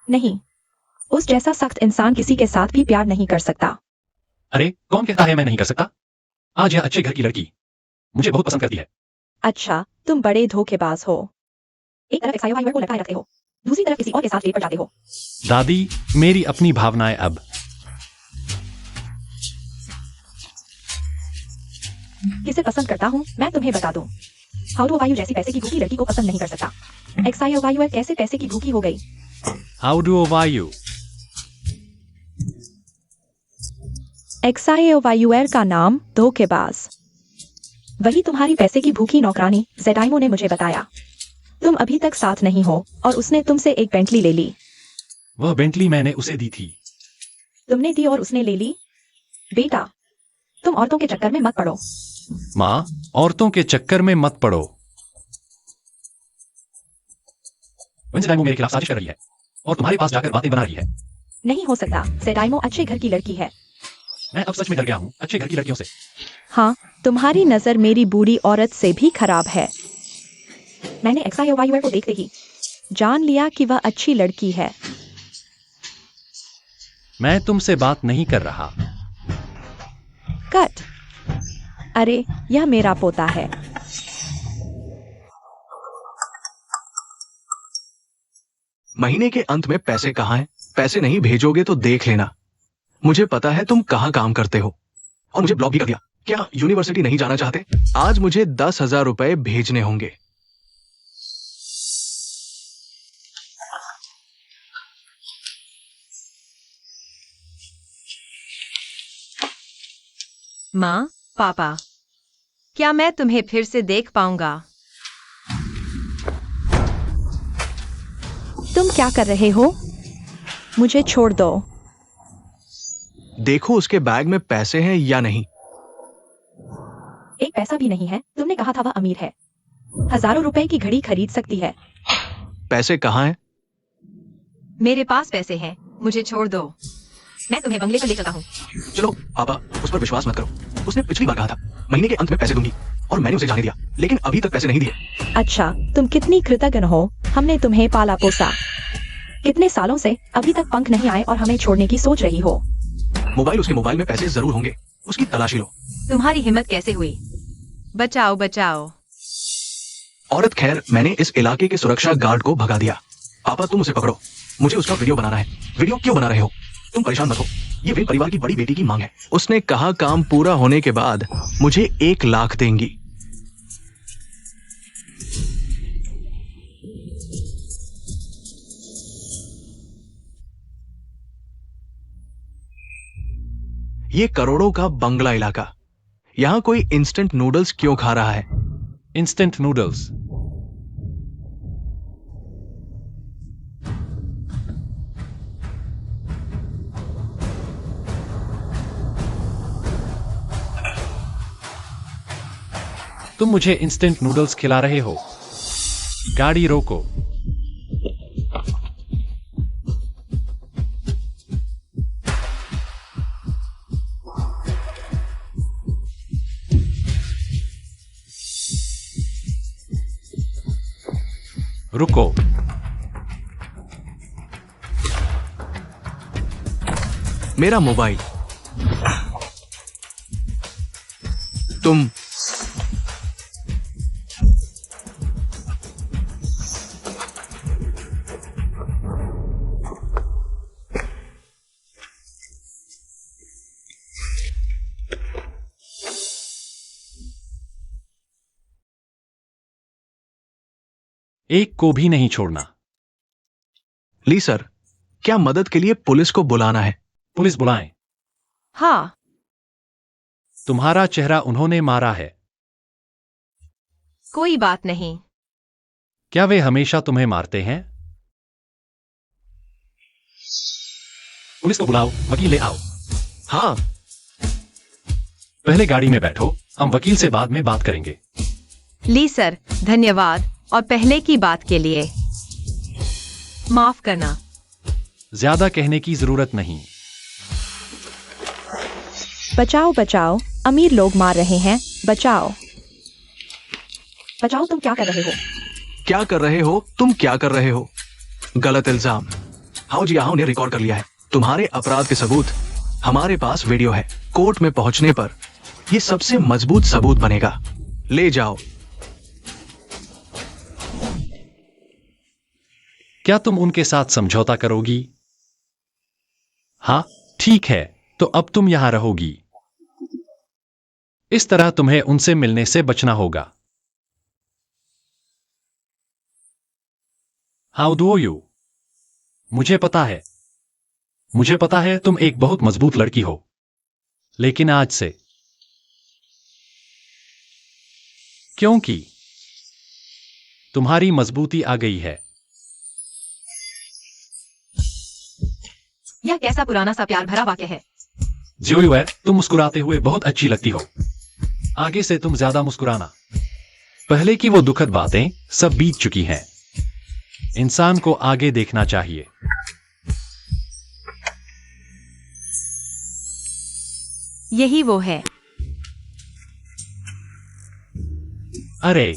नहीं, उस जैसा सख्त इंसान किसी के साथ भी प्यार नहीं कर सकता। अरे कौन कहता है मैं नहीं कर सकता? आज यह अच्छे घर की लड़की मुझे बहुत पसंद करती है। अच्छा, तुम बड़े धोखेबाज हो। एक तरफ XIOYUL को लटकाए रखते हो, दूसरी तरफ किसी और के साथ डेट पर जाते हो। दादी, मेरी अपनी भावनाएं अब। किसे पसंद करता हूँ मैं तुम्हें बता दूं। हाउ डू वायु जैसी पैसे की भूखी लड़की को पसंद नहीं कर सकता। XIOYUL कैसे पैसे की भूखी हो गई? हाउ डू वायु? XIOYUL का नाम धोखेबाज। वही तुम्हारी पैसे की भूखी नौकरानी जेडाइमो ने मुझे बताया। तुम अभी तक साथ नहीं हो और उसने तुमसे एक बेंटली ले ली। वह बेंटली मैंने उसे दी थी। तुमने दी और उसने ले ली? बेटा, तुम औरतों के चक्कर में मत पड़ो। माँ, औरतों के चक्कर में मत पड़ो। वेंसडाइमो मेरे खिलाफ साजिश कर रही है और तुम्हारे पास जाकर बातें बना रही है। नहीं हो सकता, जेडाइमो अच्छे घर की लड़की है। मैं अब सच में डर गया हूँ अच्छे घर की लड़कियों से। हाँ, तुम्हारी नजर मेरी बूढ़ी औरत से भी खराब है। मैंने XIOYUL को देखते ही जान लिया कि वह अच्छी लड़की है। मैं तुमसे बात नहीं कर रहा। कट। अरे यह मेरा पोता है। महीने के अंत में पैसे कहाँ हैं? पैसे नहीं भेजोगे तो देख लेना। मुझे पता है तुम कहाँ काम करते हो और मुझे ब्लॉक भी कर दिया। क्या यूनिवर्सिटी नहीं जाना चाहते? आज मुझे 10,000 रुपए भेजने होंगे। माँ, पापा, क्या मैं तुम्हें फिर से देख पाऊंगा? तुम क्या कर रहे हो? मुझे छोड़ दो। देखो उसके बैग में पैसे हैं या नहीं। एक पैसा भी नहीं है। तुमने कहा था वह अमीर है, हजारों रुपए की घड़ी खरीद सकती है। पैसे कहाँ हैं? मेरे पास पैसे हैं, मुझे छोड़ दो। मैं तुम्हें बंगले पर ले चलता हूँ। चलो पापा, उस पर विश्वास मत करो। उसने पिछली बार कहा था महीने के अंत में पैसे दूंगी और मैंने उसे जाने दिया, लेकिन अभी तक पैसे नहीं दिए। अच्छा, तुम कितनी कृतज्ञ हो। हमने तुम्हें पाला पोसा। कितने सालों से अभी तक पंख नहीं आए और हमें छोड़ने की सोच रही हो। मोबाइल, उसके मोबाइल में पैसे जरूर होंगे, उसकी तलाशी लो। तुम्हारी हिम्मत कैसे हुई? बचाओ बचाओ। औरत, खैर मैंने इस इलाके के सुरक्षा गार्ड को भगा दिया। पापा तुम उसे पकड़ो, मुझे उसका वीडियो बनाना है। वीडियो क्यों बना रहे हो? तुम परेशान मत हो, ये वेन परिवार की बड़ी बेटी की मांग है। उसने कहा काम पूरा होने के बाद मुझे 1 लाख देंगी। ये करोड़ों का बंगला इलाका, यहां कोई इंस्टेंट नूडल्स क्यों खा रहा है? Instant noodles? तुम मुझे इंस्टेंट नूडल्स खिला रहे हो? गाड़ी रोको। रुको। मेरा मोबाइल। तुम एक को भी नहीं छोड़ना। ली सर, क्या मदद के लिए पुलिस को बुलाना है? पुलिस बुलाएं। हाँ, तुम्हारा चेहरा उन्होंने मारा है। कोई बात नहीं। क्या वे हमेशा तुम्हें मारते हैं? पुलिस को बुलाओ, वकील ले आओ। हाँ, पहले गाड़ी में बैठो हम वकील से बाद में बात करेंगे। ली सर, धन्यवाद और पहले की बात के लिए माफ करना। ज्यादा कहने की जरूरत नहीं। बचाओ बचाओ, अमीर लोग मार रहे हैं, बचाओ। बचाओ, तुम क्या कर रहे हो? क्या कर रहे हो? तुम क्या कर रहे हो? गलत इल्जाम। हाउ जी हाउ ने रिकॉर्ड कर लिया है। तुम्हारे अपराध के सबूत हमारे पास वीडियो है। कोर्ट में पहुंचने पर ये सबसे मजबूत सबूत बनेगा। ले जाओ। क्या तुम उनके साथ समझौता करोगी? हाँ, ठीक है, तो अब तुम यहां रहोगी। इस तरह तुम्हें उनसे मिलने से बचना होगा। How do you? मुझे पता है तुम एक बहुत मजबूत लड़की हो, लेकिन आज से, क्योंकि तुम्हारी मजबूती आ गई है। यह कैसा पुराना सा प्यार भरा वाक्य है। जोयुए, तुम मुस्कुराते हुए बहुत अच्छी लगती हो। आगे से तुम ज्यादा मुस्कुराना। पहले की वो दुखद बातें सब बीत चुकी हैं। इंसान को आगे देखना चाहिए। यही वो है। अरे,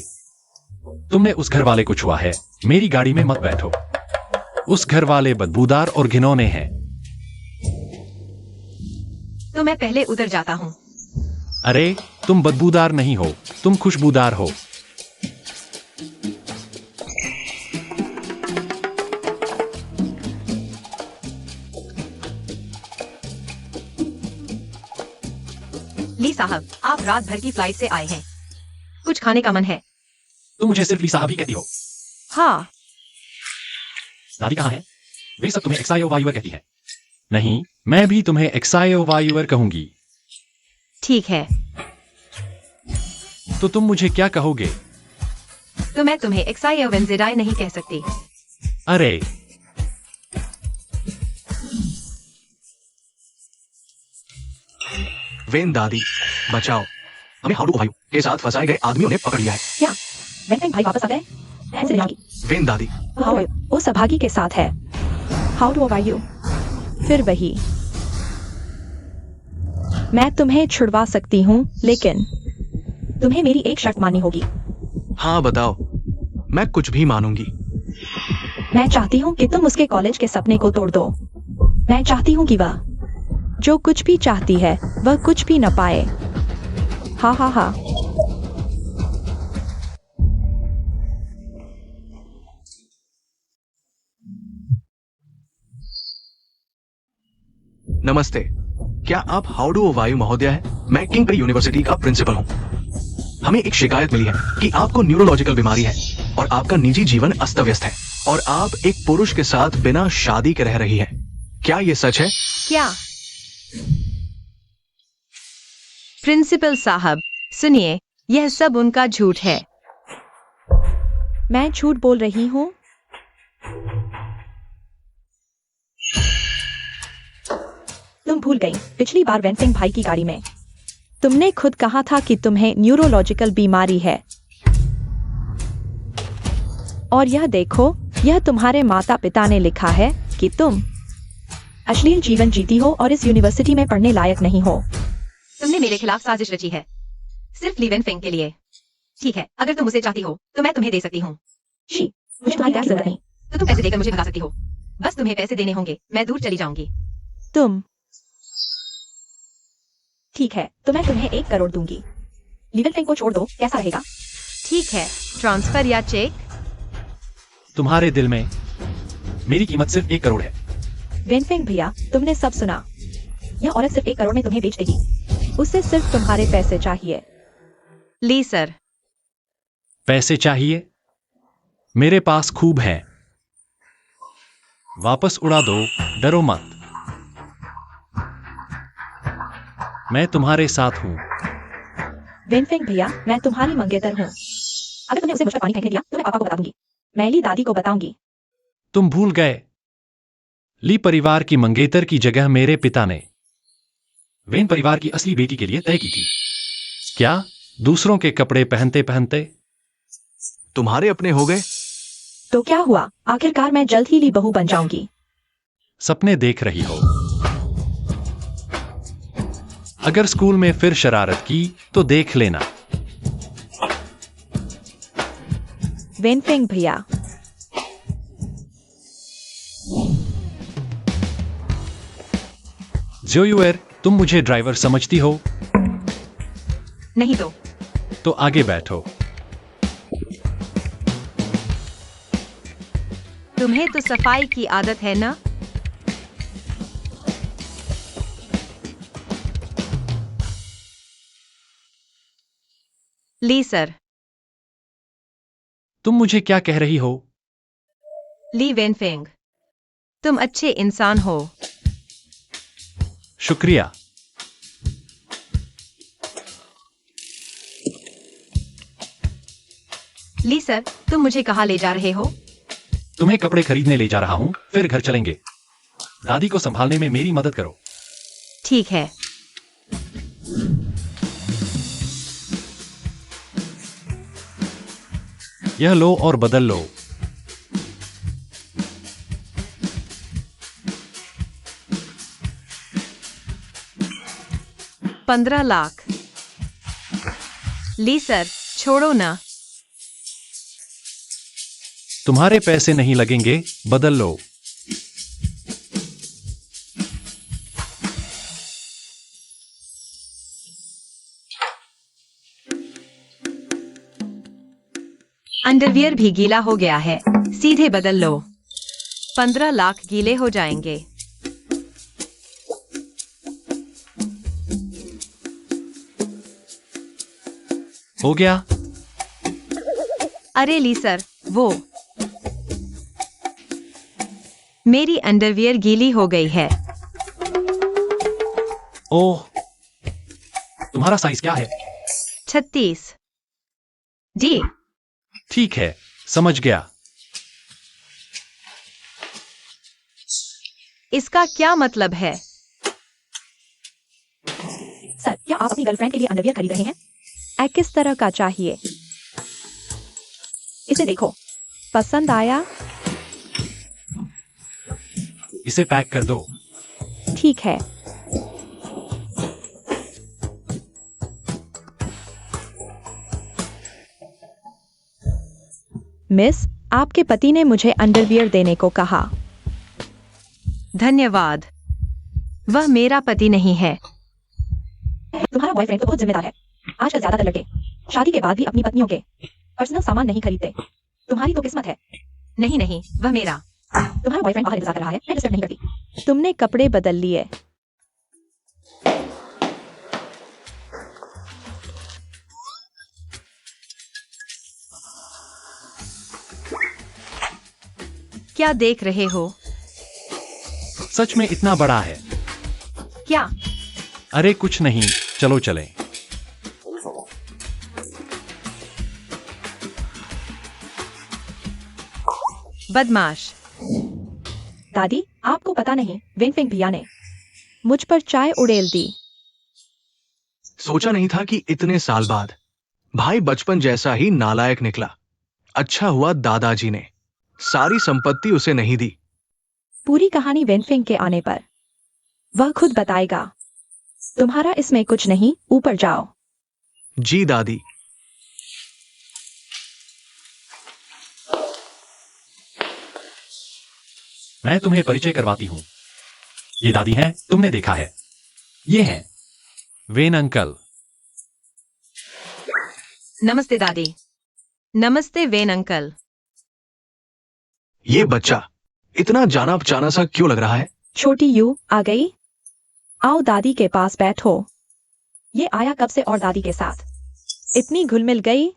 तुमने उस घर वाले को छुआ है। मेरी गाड़ी में मत बैठो। उस घर वाले बदबूदार और घिनौने हैं। तो मैं पहले उधर जाता हूं। अरे, तुम बदबूदार नहीं हो, तुम खुशबूदार हो। ली साहब, आप रात भर की फ्लाइट से आए हैं। कुछ खाने का मन है? तुम मुझे सिर्फ ली साहब ही कहती हो। हाँ। दादी कहाँ है? वे सब तुम्हें एक्सायो वायुअर कहती है। नहीं, मैं भी तुम्हें एक्सायो वायुअर कहूंगी। ठीक है। तो तुम मुझे क्या कहोगे? तो मैं तुम्हें एक्सायो वेंजेडाई नहीं कह सकती। अरे, वेन दादी, बचाओ। हमें हाउ डू वायु के साथ फंसाए गए आदमियों ने पकड़ लिया है। क्या वेनफेंग भाई वापस आ गए? ऐसे नहीं आएगी। वेन दादी, हाउ वो सभागी के साथ है। How do are you? फिर वही। मैं तुम्हें छुड़वा सकती हूँ, लेकिन तुम्हें मेरी एक शर्त माननी होगी। हाँ बताओ। मैं कुछ भी मानूंगी। मैं चाहती हूँ कि तुम उसके कॉलेज के सपने को तोड़ दो। मैं चाहती हूँ कि वह जो कुछ भी चाहती है वह कुछ भी न पाए। हाँ हाँ हाँ। नमस्ते, क्या आप हाउडू वायु महोदय हैं? मैं किंगबरी यूनिवर्सिटी का प्रिंसिपल हूँ। हमें एक शिकायत मिली है कि आपको न्यूरोलॉजिकल बीमारी है और आपका निजी जीवन अस्त व्यस्त है और आप एक पुरुष के साथ बिना शादी के रह रही हैं। क्या ये सच है? क्या? प्रिंसिपल साहब, सुनिए, यह सब उनका झूठ है। मैं झूठ बोल रही हूँ? तुम भूल गई पिछली बार वेंसिंग भाई की गाड़ी में तुमने खुद कहा था कि तुम्हें न्यूरोलॉजिकल बीमारी है। और यह देखो, यह तुम्हारे माता पिता ने लिखा है कि तुम अश्लील जीवन जीती हो और इस यूनिवर्सिटी में पढ़ने लायक नहीं हो। तुमने मेरे खिलाफ साजिश रची है, सिर्फ ली वेनफेंग के लिए। ठीक है, अगर तुम उसे चाहती हो तो मैं तुम्हें दे सकती हूँ। शी, मुझे तुम्हारी क्या जरूरत नहीं। तो तुम पैसे देकर मुझे भगा सकती हो। बस तुम्हें पैसे देने होंगे, मैं दूर चली जाऊंगी। तुम ठीक है, तो मैं तुम्हें 1 करोड़ दूंगी। लीगल फेंग को छोड़ दो, कैसा रहेगा? ठीक है, ट्रांसफर या चेक? तुम्हारे दिल में मेरी कीमत सिर्फ 1 करोड़ है। वेनफेंग भैया, तुमने सब सुना। यह औरत सिर्फ 1 करोड़ में तुम्हें बेच देगी। उसे सिर्फ तुम्हारे पैसे चाहिए। ली सर। पैसे चाहिए? मेरे पास खूब है। वापस उड़ा दो, डरो मत। मैं तुम्हारे साथ हूं। वेनफेंग भैया, मैं तुम्हारी मंगेतर हूँ। अगर तुमने उसे मुझ पर पानी फेंकने दिया तो मैं पापा को बता दूंगी। मैं ली दादी को बताऊंगी। तुम भूल गए, ली परिवार की मंगेतर की जगह मेरे पिता ने वेन परिवार की असली बेटी के लिए तय की थी। क्या? दूसरों के कपड़े पहनते पहनते? तुम्हारे अपने हो गए? तो क्या हुआ, आखिरकार मैं जल्द ही ली बहू बन जाऊंगी। सपने देख रही हो। अगर स्कूल में फिर शरारत की तो देख लेना। वेनफेंग भैया, जोयुएर, तुम मुझे ड्राइवर समझती हो? नहीं तो आगे बैठो। तुम्हें तो सफाई की आदत है ना? ली सर। तुम मुझे क्या कह रही हो? ली वेनफेंग, तुम अच्छे इंसान हो। शुक्रिया। ली सर, तुम मुझे कहाँ ले जा रहे हो? तुम्हें कपड़े खरीदने ले जा रहा हूं, फिर घर चलेंगे। दादी को संभालने में मेरी मदद करो। ठीक है। यह लो और बदल लो। $15 लाख। ली सर, छोड़ो ना। तुम्हारे पैसे नहीं लगेंगे, बदल लो। अंडरवियर भी गीला हो गया है, सीधे बदल लो। 15 लाख गीले हो जाएंगे। हो गया? अरे ली सर, वो मेरी अंडरवियर गीली हो गई है। ओह, तुम्हारा साइज क्या है? 36। जी। ठीक है, समझ गया। इसका क्या मतलब है? सर, क्या आप अपनी गर्लफ्रेंड के लिए अंडरवियर खरीद रहे हैं? किस तरह का चाहिए? इसे देखो, पसंद आया? इसे पैक कर दो। ठीक है। मिस, आपके पति ने मुझे अंडरवियर देने को कहा। धन्यवाद। वह मेरा पति नहीं है। तुम्हारा बॉयफ्रेंड तो बहुत जिम्मेदार है। आजकल ज्यादातर लड़के शादी के बाद भी अपनी पत्नियों के पर्सनल सामान नहीं खरीदते। तुम्हारी तो किस्मत है। नहीं नहीं, वह मेरा। तुम्हारा बॉयफ्रेंड बाहर इंतजार कर रहा है, मैं डिस्टर्ब नहीं करती। तुमने कपड़े बदल लिए। क्या देख रहे हो? सच में इतना बड़ा है? क्या? अरे कुछ नहीं, चलो चलें। बदमाश। दादी, आपको पता नहीं, वेनफेंग भैया ने मुझ पर चाय उड़ेल दी। सोचा नहीं था कि इतने साल बाद भाई बचपन जैसा ही नालायक निकला। अच्छा हुआ दादाजी ने सारी संपत्ति उसे नहीं दी। पूरी कहानी वेनफेंग के आने पर वह खुद बताएगा। तुम्हारा इसमें कुछ नहीं, ऊपर जाओ। जी दादी। मैं तुम्हें परिचय करवाती हूँ। ये दादी हैं, तुमने देखा है। ये हैं वेन अंकल। नमस्ते दादी। नमस्ते वेन अंकल। ये बच्चा इतना जाना पहचाना सा क्यों लग रहा है? छोटी यू आ गई। आओ दादी के पास बैठो। ये आया कब से और दादी के साथ इतनी घुल मिल गई।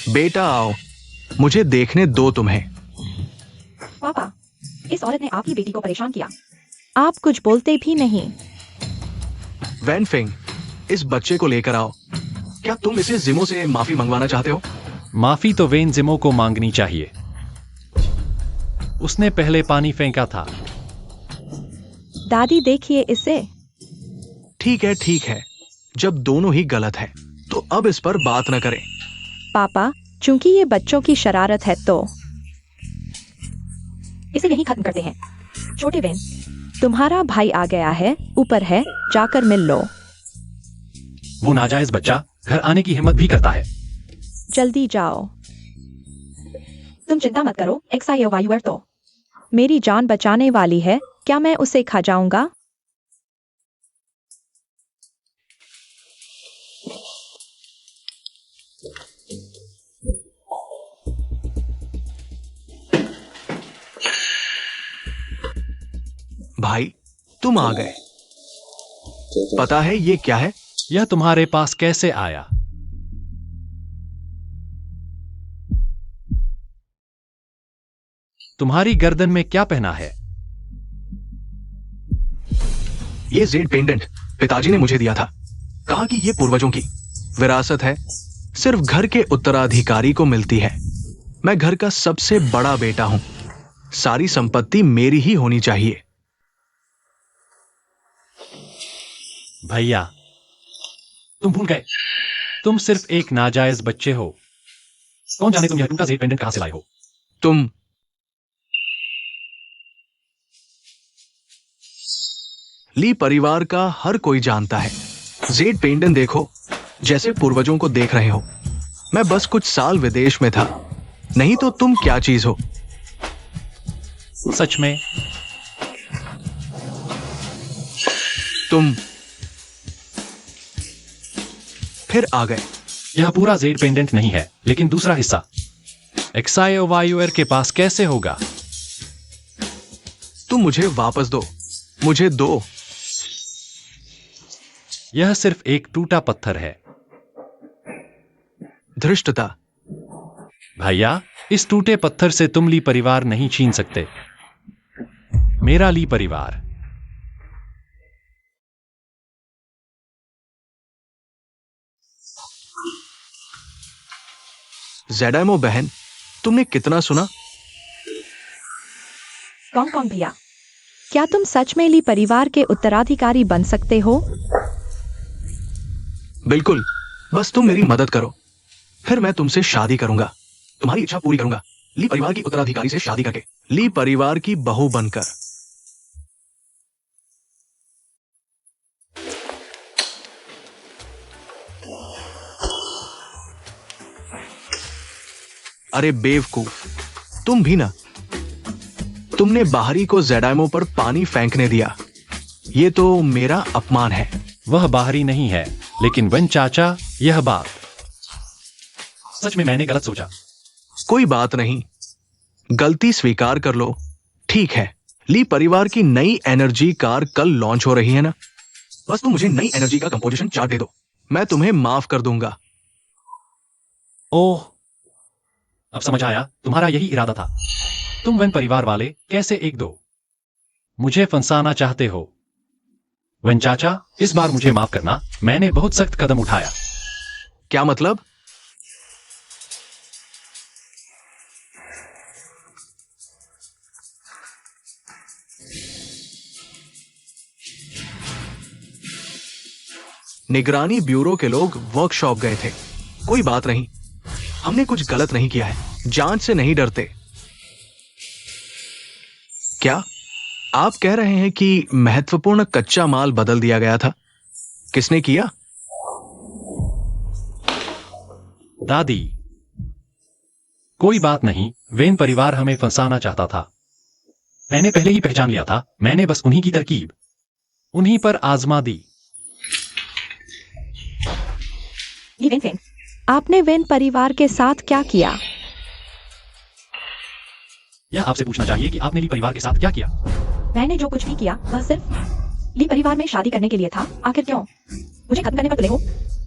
बेटा आओ, मुझे देखने दो तुम्हें। पापा, इस औरत ने आपकी बेटी को परेशान किया। आप कुछ बोलते भी नहीं। वेनफेंग, इस बच्चे को लेकर आओ। क्या तुम इसे जिमो से माफी मंगवाना चाहते हो? माफी तो वेन जिमो को मांगनी चाहिए। उसने पहले पानी फेंका था। दादी देखिए इसे। ठीक है, जब दोनों ही गलत है तो अब इस पर बात न करें। पापा, चूंकि ये बच्चों की शरारत है तो इसे यहीं खत्म करते हैं। छोटे वेन, तुम्हारा भाई आ गया है, ऊपर है, जाकर मिल लो। वो नाजायज बच्चा घर आने की हिम्मत भी करता है। जल्दी जाओ। तुम चिंता मत करो, XIOYUR तो मेरी जान बचाने वाली है। क्या मैं उसे खा जाऊंगा? भाई, तुम आ गए। पता है ये क्या है? यह तुम्हारे पास कैसे आया? तुम्हारी गर्दन में क्या पहना है? ये जेड पेंडेंट पिताजी ने मुझे दिया था। कहा कि ये पूर्वजों की विरासत है, सिर्फ घर के उत्तराधिकारी को मिलती है। मैं घर का सबसे बड़ा बेटा हूं, सारी संपत्ति मेरी ही होनी चाहिए। भैया, तुम भूल गए, तुम सिर्फ एक नाजायज बच्चे हो। कौन जाने तुम यह टूटा जेड पेंडेंट कहां से लाए हो? तुम ली परिवार का हर कोई जानता है। जेड पेंडेंट देखो, जैसे पूर्वजों को देख रहे हो। मैं बस कुछ साल विदेश में था, नहीं तो तुम क्या चीज हो? सच में? तुम फिर आ गए। यह पूरा जेड पेंडेंट नहीं है, लेकिन दूसरा हिस्सा XIOYUR के पास कैसे होगा? तुम मुझे वापस दो, मुझे दो। यह सिर्फ एक टूटा पत्थर है। धृष्टता। भैया, इस टूटे पत्थर से तुम ली परिवार नहीं छीन सकते। मेरा ली परिवार। ज़ेडाइमो बहन, तुमने कितना सुना? कौन भैया, क्या तुम सच में ली परिवार के उत्तराधिकारी बन सकते हो? बिल्कुल, बस तुम मेरी मदद करो, फिर मैं तुमसे शादी करूंगा। तुम्हारी इच्छा पूरी करूंगा, ली परिवार की उत्तराधिकारी से शादी करके, ली परिवार की बहू बनकर। अरे बेवकूफ, तुम भी ना। तुमने बाहरी को ज़ेडाइमो पर पानी फेंकने दिया। ये तो मेरा अपमान है। वह बाहरी नहीं है, लेकिन वन चाचा, यह बात सच में मैंने गलत सोचा। कोई बात नहीं, गलती स्वीकार कर लो। ठीक है, ली परिवार की नई एनर्जी कार कल लॉन्च हो रही है ना? बस तुम मुझे नई एनर्जी का कंपोजिशन चार्ट दे दो, मैं तुम्हें माफ कर दूंगा। ओह, अब समझ आया, तुम्हारा यही इरादा था। तुम वन परिवार वाले कैसे एक दो मुझे फंसाना चाहते हो। वन चाचा, इस बार मुझे माफ करना, मैंने बहुत सख्त कदम उठाया। क्या मतलब? निगरानी ब्यूरो के लोग वर्कशॉप गए थे। कोई बात नहीं, हमने कुछ गलत नहीं किया है, जांच से नहीं डरते। क्या आप कह रहे हैं कि महत्वपूर्ण कच्चा माल बदल दिया गया था? किसने किया? दादी, कोई बात नहीं, वेन परिवार हमें फंसाना चाहता था। मैंने पहले ही पहचान लिया था, मैंने बस उन्हीं की तरकीब उन्हीं पर आजमा दी। वेन, आपने वेन परिवार के साथ क्या किया? यह आपसे पूछना चाहिए कि आपने ली परिवार के साथ क्या किया। मैंने जो कुछ भी किया वह सिर्फ ली परिवार में शादी करने के लिए था। आखिर क्यों? मुझे खत्म करने पर तुले हो?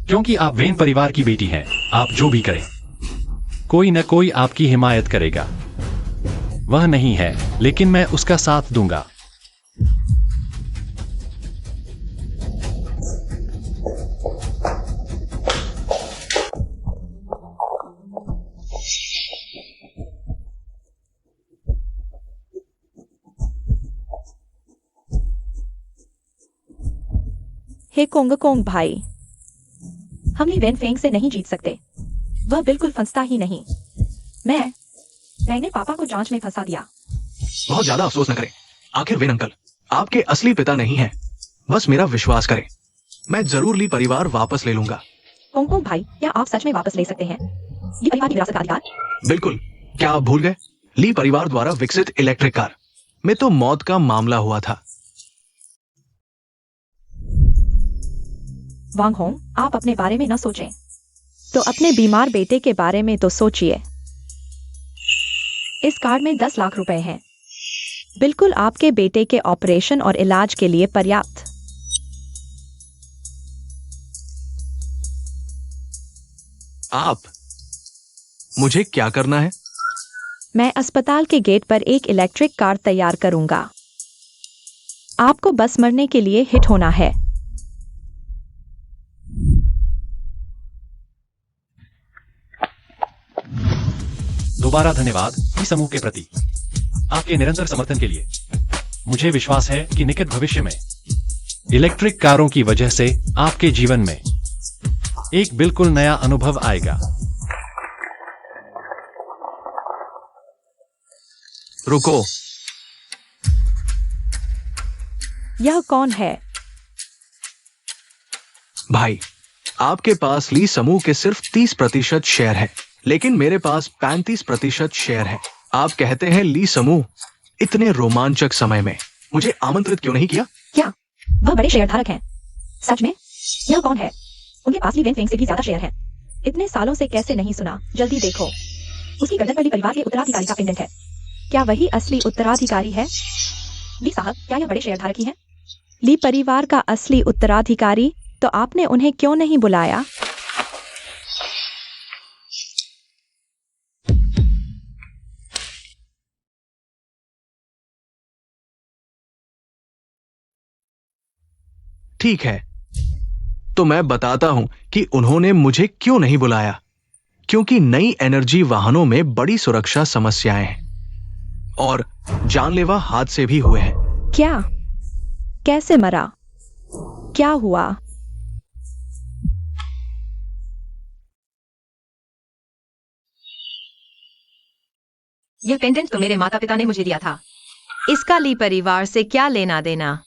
क्योंकि आप वेन परिवार की बेटी हैं। आप जो भी करें, कोई न कोई आपकी हिमायत करेगा। वह नहीं है, लेकिन मैं उसका साथ दूंगा। हे कोंग कोंग भाई, हम ली वेनफेंग से नहीं जीत सकते। वह बिल्कुल फंसता ही नहीं। मैंने पापा को जांच में फंसा दिया। बहुत ज्यादा अफसोस न करें। आखिर वेन अंकल आपके असली पिता नहीं हैं। बस मेरा विश्वास करें। मैं जरूर ली परिवार वापस ले लूंगा। पोंगपोंग भाई, क्या आप सच में वापस ले सकते हैं ली परिवार की विरासत का अधिकार? बिल्कुल। क्या आप भूल गए? ली परिवार द्वारा विकसित इलेक्ट्रिक कार में तो मौत का मामला हुआ था। वांग होंग, आप अपने बारे में न सोचें, तो अपने बीमार बेटे के बारे में तो सोचिए। इस कार्ड में 10 लाख रुपए हैं, बिल्कुल आपके बेटे के ऑपरेशन और इलाज के लिए पर्याप्त। आप मुझे क्या करना है? मैं अस्पताल के गेट पर एक इलेक्ट्रिक कार तैयार करूंगा। आपको बस मरने के लिए हिट होना है। दोबारा धन्यवाद ली समूह के प्रति आपके निरंतर समर्थन के लिए। मुझे विश्वास है कि निकट भविष्य में इलेक्ट्रिक कारों की वजह से आपके जीवन में एक बिल्कुल नया अनुभव आएगा। रुको, यह कौन है? भाई आपके पास ली समूह के सिर्फ 30% शेयर है, लेकिन मेरे पास 35% शेयर है। आप कहते हैं ली समूह इतने रोमांचक समय में मुझे आमंत्रित क्यों नहीं किया? क्या वह बड़े शेयरधारक हैं? सच में? यह कौन है? उनके पास ली वेनफेंग से भी ज्यादा शेयर है। इतने सालों से कैसे नहीं सुना? जल्दी देखो, उसकी गर्दन पर ली परिवार के उत्तराधिकारी का पेंडेंट है। क्या वही असली उत्तराधिकारी है? ली साहब, क्या यह बड़े शेयरधारक ही है? ली परिवार का असली उत्तराधिकारी? तो आपने उन्हें क्यों नहीं बुलाया? ठीक है, तो मैं बताता हूं कि उन्होंने मुझे क्यों नहीं बुलाया। क्योंकि नई एनर्जी वाहनों में बड़ी सुरक्षा समस्याएं हैं और जानलेवा हादसे भी हुए हैं। क्या? कैसे मरा? क्या हुआ? यह पेंडेंट तो मेरे माता पिता ने मुझे दिया था। इसका ली परिवार से क्या लेना देना?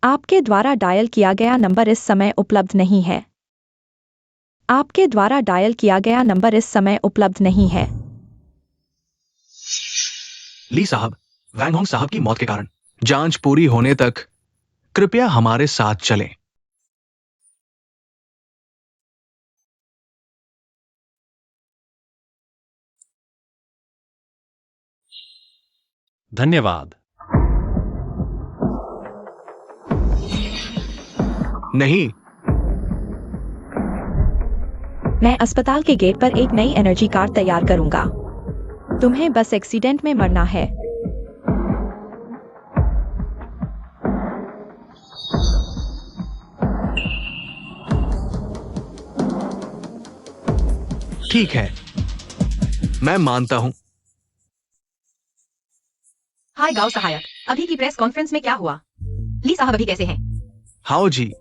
आपके द्वारा डायल किया गया नंबर इस समय उपलब्ध नहीं है। आपके द्वारा डायल किया गया नंबर इस समय उपलब्ध नहीं है। ली साहब, वैंग होंग साहब की मौत के कारण जांच पूरी होने तक कृपया हमारे साथ चलें। धन्यवाद। नहीं, मैं अस्पताल के गेट पर एक नई एनर्जी कार तैयार करूंगा। तुम्हें बस एक्सीडेंट में मरना है। ठीक है, मैं मानता हूं। हाय गांव सहायक, अभी की प्रेस कॉन्फ्रेंस में क्या हुआ? ली साहब अभी कैसे हैं? हाओ जी,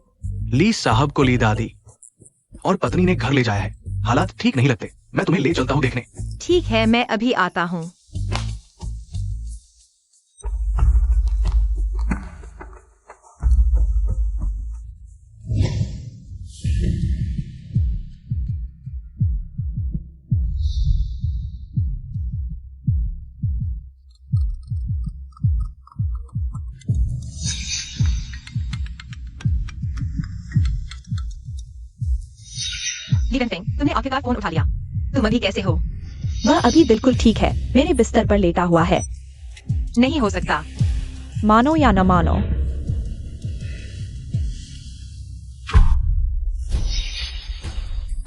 ली साहब को ली दादी और पत्नी ने घर ले जाया है। हालात ठीक नहीं लगते। मैं तुम्हें ले चलता हूं देखने। ठीक है, मैं अभी आता हूँ। ली वेनफेंग, तुमने आखिरकार फोन उठा लिया। तुम अभी कैसे हो? वह अभी बिल्कुल ठीक है, मेरे बिस्तर पर लेटा हुआ है। नहीं हो सकता। मानो या न मानो,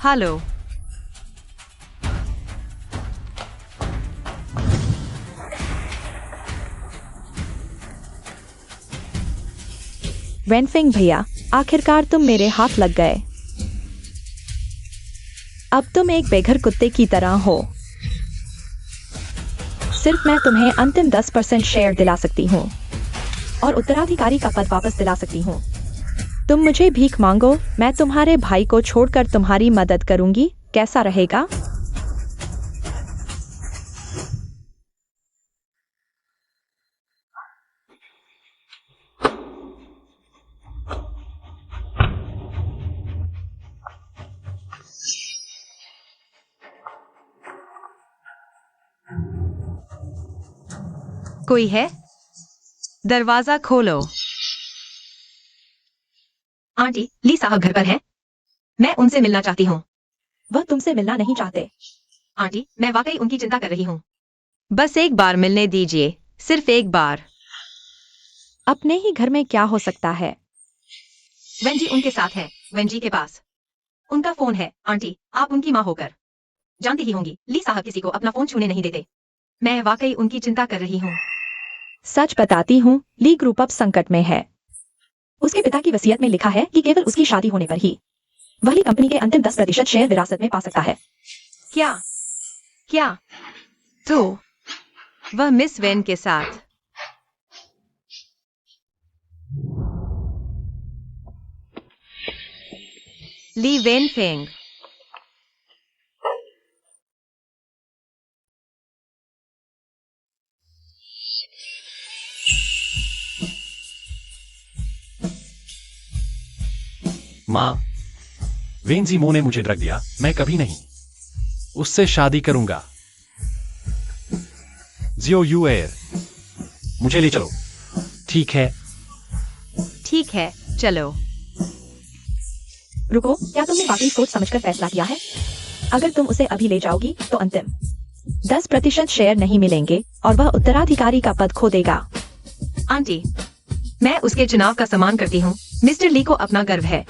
हेलो। वेनफेंग भैया, आखिरकार तुम मेरे हाथ लग गए। अब तुम एक बेघर कुत्ते की तरह हो। सिर्फ मैं तुम्हें अंतिम 10% शेयर दिला सकती हूँ और उत्तराधिकारी का पद वापस दिला सकती हूँ। तुम मुझे भीख मांगो, मैं तुम्हारे भाई को छोड़कर तुम्हारी मदद करूंगी, कैसा रहेगा? कोई है? दरवाजा खोलो। आंटी, ली साहब घर पर हैं? मैं उनसे मिलना चाहती हूँ। वह तुमसे मिलना नहीं चाहते। आंटी, मैं वाकई उनकी चिंता कर रही हूँ। बस एक बार मिलने दीजिए, सिर्फ एक बार। अपने ही घर में क्या हो सकता है? वेंजी उनके साथ है, वेंजी के पास उनका फोन है। आंटी, आप उनकी माँ होकर जानती ही होंगी, ली साहब किसी को अपना फोन छूने नहीं देते। मैं वाकई उनकी चिंता कर रही हूँ। सच बताती हूँ, ली ग्रुप अब संकट में है। उसके पिता की वसीयत में लिखा है कि केवल उसकी शादी होने पर ही वही कंपनी के अंतिम 10% शेयर विरासत में पा सकता है। क्या क्या तो वह मिस वेन के साथ? ली वेन फेंग। माँ, वेंजी मो ने मुझे ड्रग दिया, मैं कभी नहीं उससे शादी करूंगा। जियो यूएर, मुझे ले चलो। ठीक है। ठीक है, चलो। रुको, क्या तुमने वाकई सोच समझकर फैसला किया है? अगर तुम उसे अभी ले जाओगी तो अंतिम 10% शेयर नहीं मिलेंगे और वह उत्तराधिकारी का पद खो देगा। आंटी, मैं उसके चुनाव का सम्मान करती हूँ। मिस्टर ली को अपना गर्व है।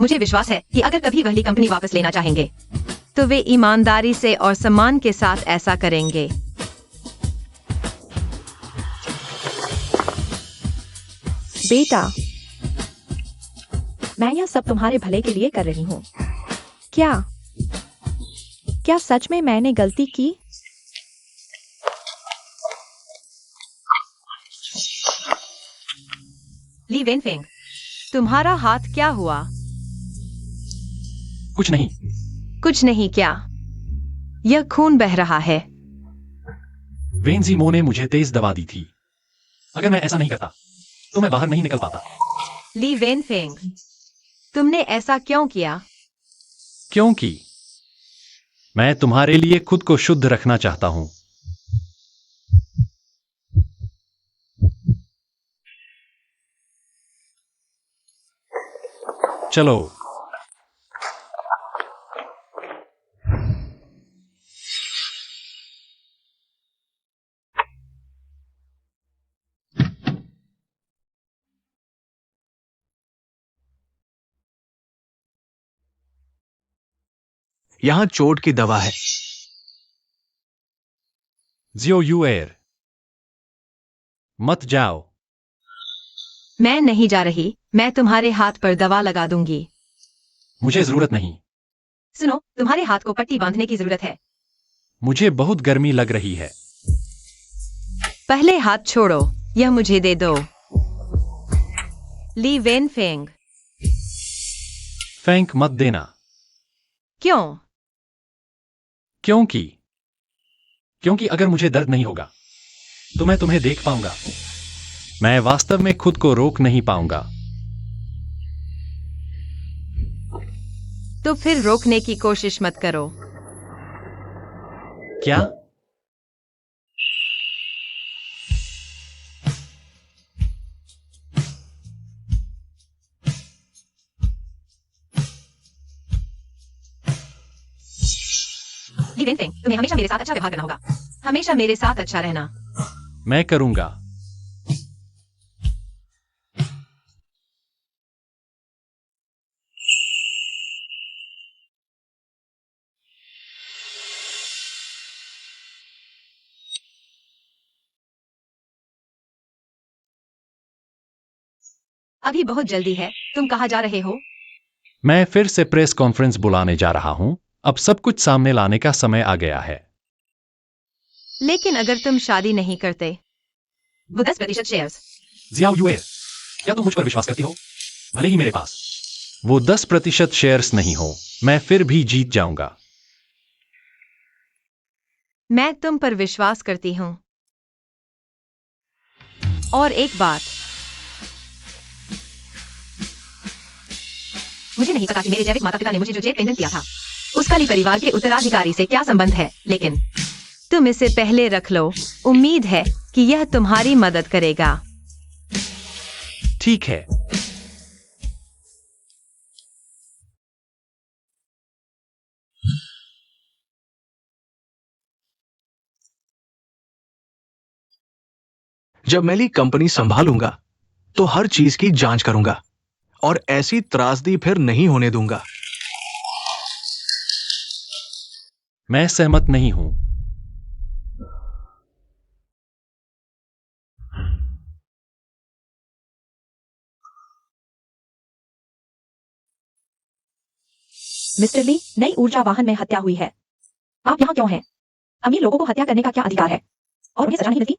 मुझे विश्वास है कि अगर कभी वह ली कंपनी वापस लेना चाहेंगे तो वे ईमानदारी से और सम्मान के साथ ऐसा करेंगे। बेटा, मैं यह सब तुम्हारे भले के लिए कर रही हूँ। क्या सच में मैंने गलती की? ली वेनफेंग, तुम्हारा हाथ क्या हुआ? कुछ नहीं। कुछ नहीं क्या? यह खून बह रहा है। वेंजी मो ने मुझे तेज दवा दी थी। अगर मैं ऐसा नहीं करता तो मैं बाहर नहीं निकल पाता। ली वेनफेंग, तुमने ऐसा क्यों किया? क्योंकि मैं तुम्हारे लिए खुद को शुद्ध रखना चाहता हूं। चलो। यहां चोट की दवा है। जियो यूएर, मत जाओ। मैं नहीं जा रही, मैं तुम्हारे हाथ पर दवा लगा दूंगी। मुझे जरूरत नहीं। सुनो, तुम्हारे हाथ को पट्टी बांधने की जरूरत है। मुझे बहुत गर्मी लग रही है। पहले हाथ छोड़ो, यह मुझे दे दो। ली वेनफेंग। फेंक मत देना। क्यों? क्योंकि अगर मुझे दर्द नहीं होगा तो मैं तुम्हें देख पाऊंगा। मैं वास्तव में खुद को रोक नहीं पाऊंगा। तो फिर रोकने की कोशिश मत करो। क्या? ली वेनफेंग, तुम्हें हमेशा मेरे साथ अच्छा व्यवहार करना होगा। हमेशा मेरे साथ अच्छा रहना। मैं करूंगा। अभी बहुत जल्दी है, तुम कहाँ जा रहे हो? मैं फिर से प्रेस कॉन्फ्रेंस बुलाने जा रहा हूं। अब सब कुछ सामने लाने का समय आ गया है। लेकिन अगर तुम शादी नहीं करते, वो 10% शेयर्स। जियाओ यूएर, क्या तुम मुझ पर विश्वास करती हो? भले ही मेरे पास वो 10% शेयर्स नहीं हो, मैं फिर भी जीत जाऊंगा। मैं तुम पर विश्वास करती हूँ। और एक बात, मुझे नहीं पता कि मेरे जैविक माता पिता ने मुझे जो जेट पेंडेंट दिया था उसका ली परिवार के उत्तराधिकारी से क्या संबंध है, लेकिन तुम इसे पहले रख लो। उम्मीद है कि यह तुम्हारी मदद करेगा। ठीक है। जब मैं ली कंपनी संभालूंगा तो हर चीज की जांच करूंगा और ऐसी त्रासदी फिर नहीं होने दूंगा। मैं सहमत नहीं हूं। मिस्टर ली, नई ऊर्जा वाहन में हत्या हुई है। आप यहाँ क्यों हैं? अमीर लोगों को हत्या करने का क्या अधिकार है और उन्हें सजा नहीं मिलती?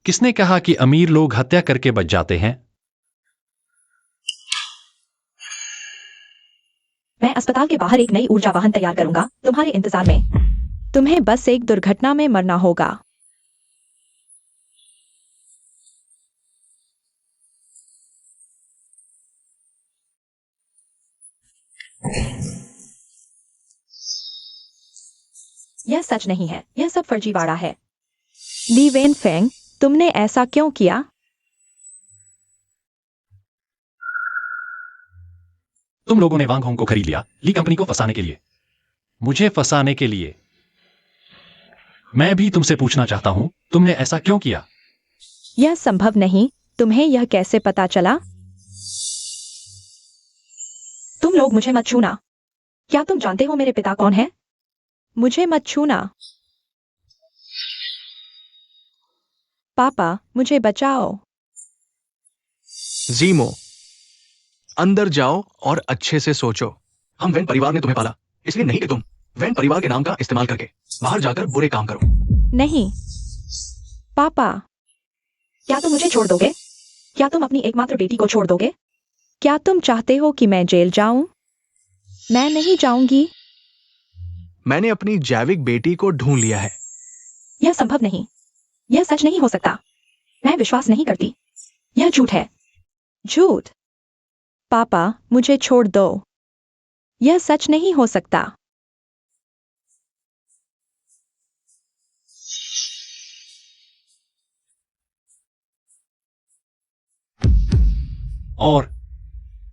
किसने कहा कि अमीर लोग हत्या करके बच जाते हैं? मैं अस्पताल के बाहर एक नई ऊर्जा वाहन तैयार करूंगा तुम्हारे इंतजार में। तुम्हें बस एक दुर्घटना में मरना होगा। यह सच नहीं है, यह सब फर्जीवाड़ा है। ली वेन फेंग, तुमने ऐसा क्यों किया? तुम लोगों ने वांग होंग को खरीद लिया ली कंपनी को फंसाने के लिए, मुझे फंसाने के लिए। मैं भी तुमसे पूछना चाहता हूं, तुमने ऐसा क्यों किया? यह संभव नहीं। तुम्हें यह कैसे पता चला? तुम लोग मुझे मत छूना। क्या तुम जानते हो मेरे पिता कौन है? मुझे मत छूना। पापा, मुझे बचाओ। जीमो, अंदर जाओ और अच्छे से सोचो। हम वैन परिवार ने तुम्हें पाला, इसलिए नहीं कि तुम वैन परिवार के नाम का इस्तेमाल करके बाहर जाकर बुरे काम करो। नहीं पापा, क्या तुम मुझे छोड़ दोगे? क्या तुम अपनी एकमात्र बेटी को छोड़ दोगे? क्या तुम चाहते हो कि मैं जेल जाऊं? मैं नहीं जाऊंगी। मैंने अपनी जैविक बेटी को ढूंढ लिया है। यह संभव नहीं। यह सच नहीं हो सकता। मैं विश्वास नहीं करती। यह झूठ है। झूठ। पापा, मुझे छोड़ दो। यह सच नहीं हो सकता। और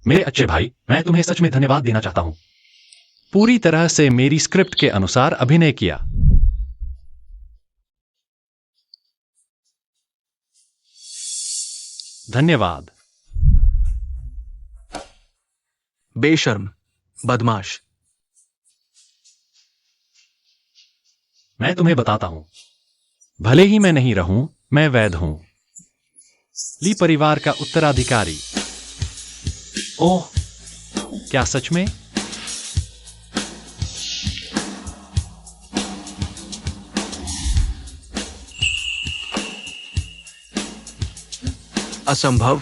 मेरे अच्छे भाई, मैं तुम्हें सच में धन्यवाद देना चाहता हूं। पूरी तरह से मेरी स्क्रिप्ट के अनुसार अभिनय किया। धन्यवाद। बेशर्म, बदमाश। मैं तुम्हें बताता हूं, भले ही मैं नहीं रहूं, मैं वैध हूं, ली परिवार का उत्तराधिकारी। ओह, क्या सच में? असंभव।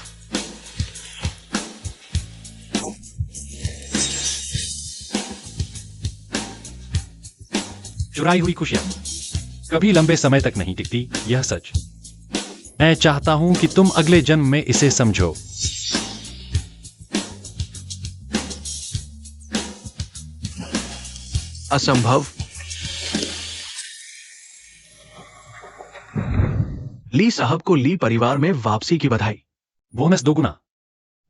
चुराई हुई खुशियां कभी लंबे समय तक नहीं टिकती, यह सच। मैं चाहता हूं कि तुम अगले जन्म में इसे समझो। असंभव। ली साहब को ली परिवार में वापसी की बधाई। बोनस दोगुना।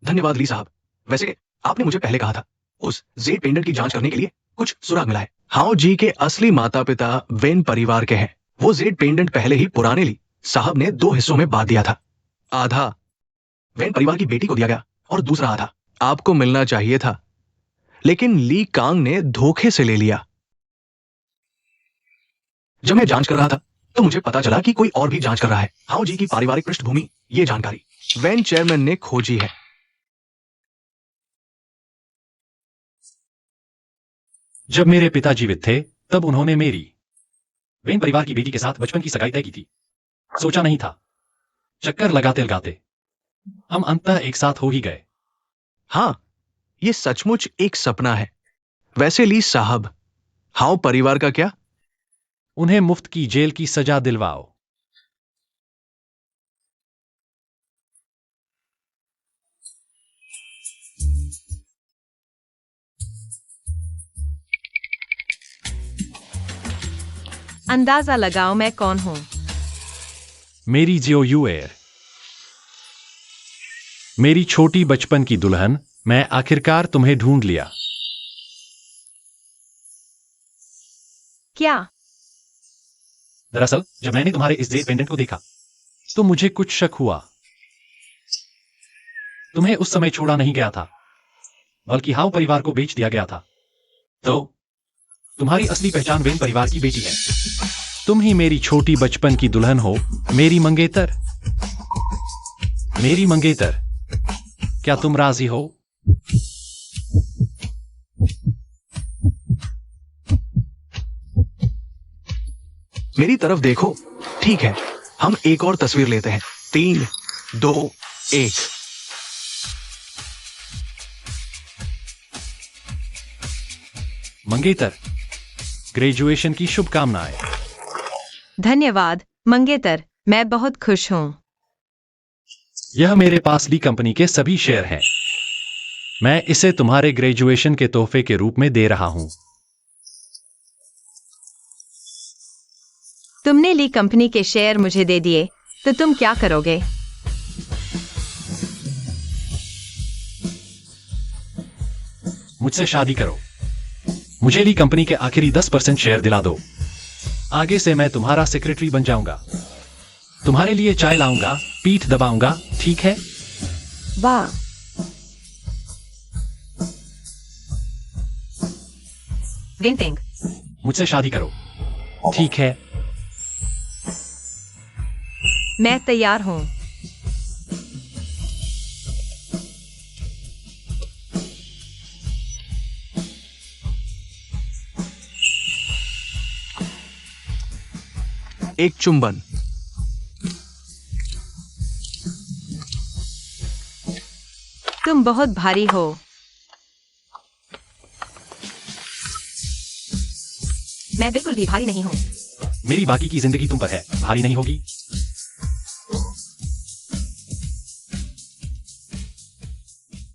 धन्यवाद ली साहब। वैसे आपने मुझे पहले कहा था उस जेड पेंडेंट की जांच करने के लिए कुछ सुराग मिला है। हाओ जी के असली माता पिता वेन परिवार के हैं। वो जेड पेंडेंट पहले ही पुराने ली साहब ने 2 हिस्सों में बांट दिया था। आधा वेन परिवार की बेटी को दिया गया और दूसरा आधा आपको मिलना चाहिए था, लेकिन ली कांग ने धोखे से ले लिया। जब मैं जांच कर रहा था तो मुझे पता चला कि कोई और भी जांच कर रहा है। हाओ जी की पारिवारिक पृष्ठभूमि, ये जानकारी वेन चेयरमैन ने खोजी है। जब मेरे पिता जीवित थे तब उन्होंने मेरी वेन परिवार की बेटी के साथ बचपन की सगाई तय की थी। सोचा नहीं था, चक्कर लगाते लगाते हम अंततः एक साथ हो ही गए। हाँ, ये सचमुच एक सपना है। वैसे ली साहब, हाउ परिवार का क्या? उन्हें मुफ्त की जेल की सजा दिलवाओ। अंदाजा लगाओ मैं कौन हूं। मेरी जियो यूएर, मेरी छोटी बचपन की दुल्हन, मैं आखिरकार तुम्हें ढूंढ लिया। क्या? दरअसल जब मैंने तुम्हारे इस जेल पेंडेंट को देखा तो मुझे कुछ शक हुआ। तुम्हें उस समय छोड़ा नहीं गया था, बल्कि हाउ परिवार को बेच दिया गया था। तो तुम्हारी असली पहचान वेन परिवार की बेटी है। तुम ही मेरी छोटी बचपन की दुल्हन हो, मेरी मंगेतर। मेरी मंगेतर, क्या तुम राजी हो? मेरी तरफ देखो। ठीक है, हम एक और तस्वीर लेते हैं। 3, 2, 1। मंगेतर, ग्रेजुएशन की शुभकामनाएं। धन्यवाद मंगेतर, मैं बहुत खुश हूं। यह मेरे पास ली कंपनी के सभी शेयर हैं। मैं इसे तुम्हारे ग्रेजुएशन के तोहफे के रूप में दे रहा हूं। तुमने ली कंपनी के शेयर मुझे दे दिए, तो तुम क्या करोगे? मुझसे शादी करो। मुझे ली कंपनी के आखिरी 10% शेयर दिला दो। आगे से मैं तुम्हारा सेक्रेटरी बन जाऊंगा। तुम्हारे लिए चाय लाऊंगा, पीठ दबाऊंगा, ठीक है? वाह, विनपिंग, मुझसे शादी करो, ठीक है? मैं तैयार हूं। एक चुंबन। तुम बहुत भारी हो। मैं बिल्कुल भी भारी नहीं हूँ। मेरी बाकी की जिंदगी तुम पर है, भारी नहीं होगी।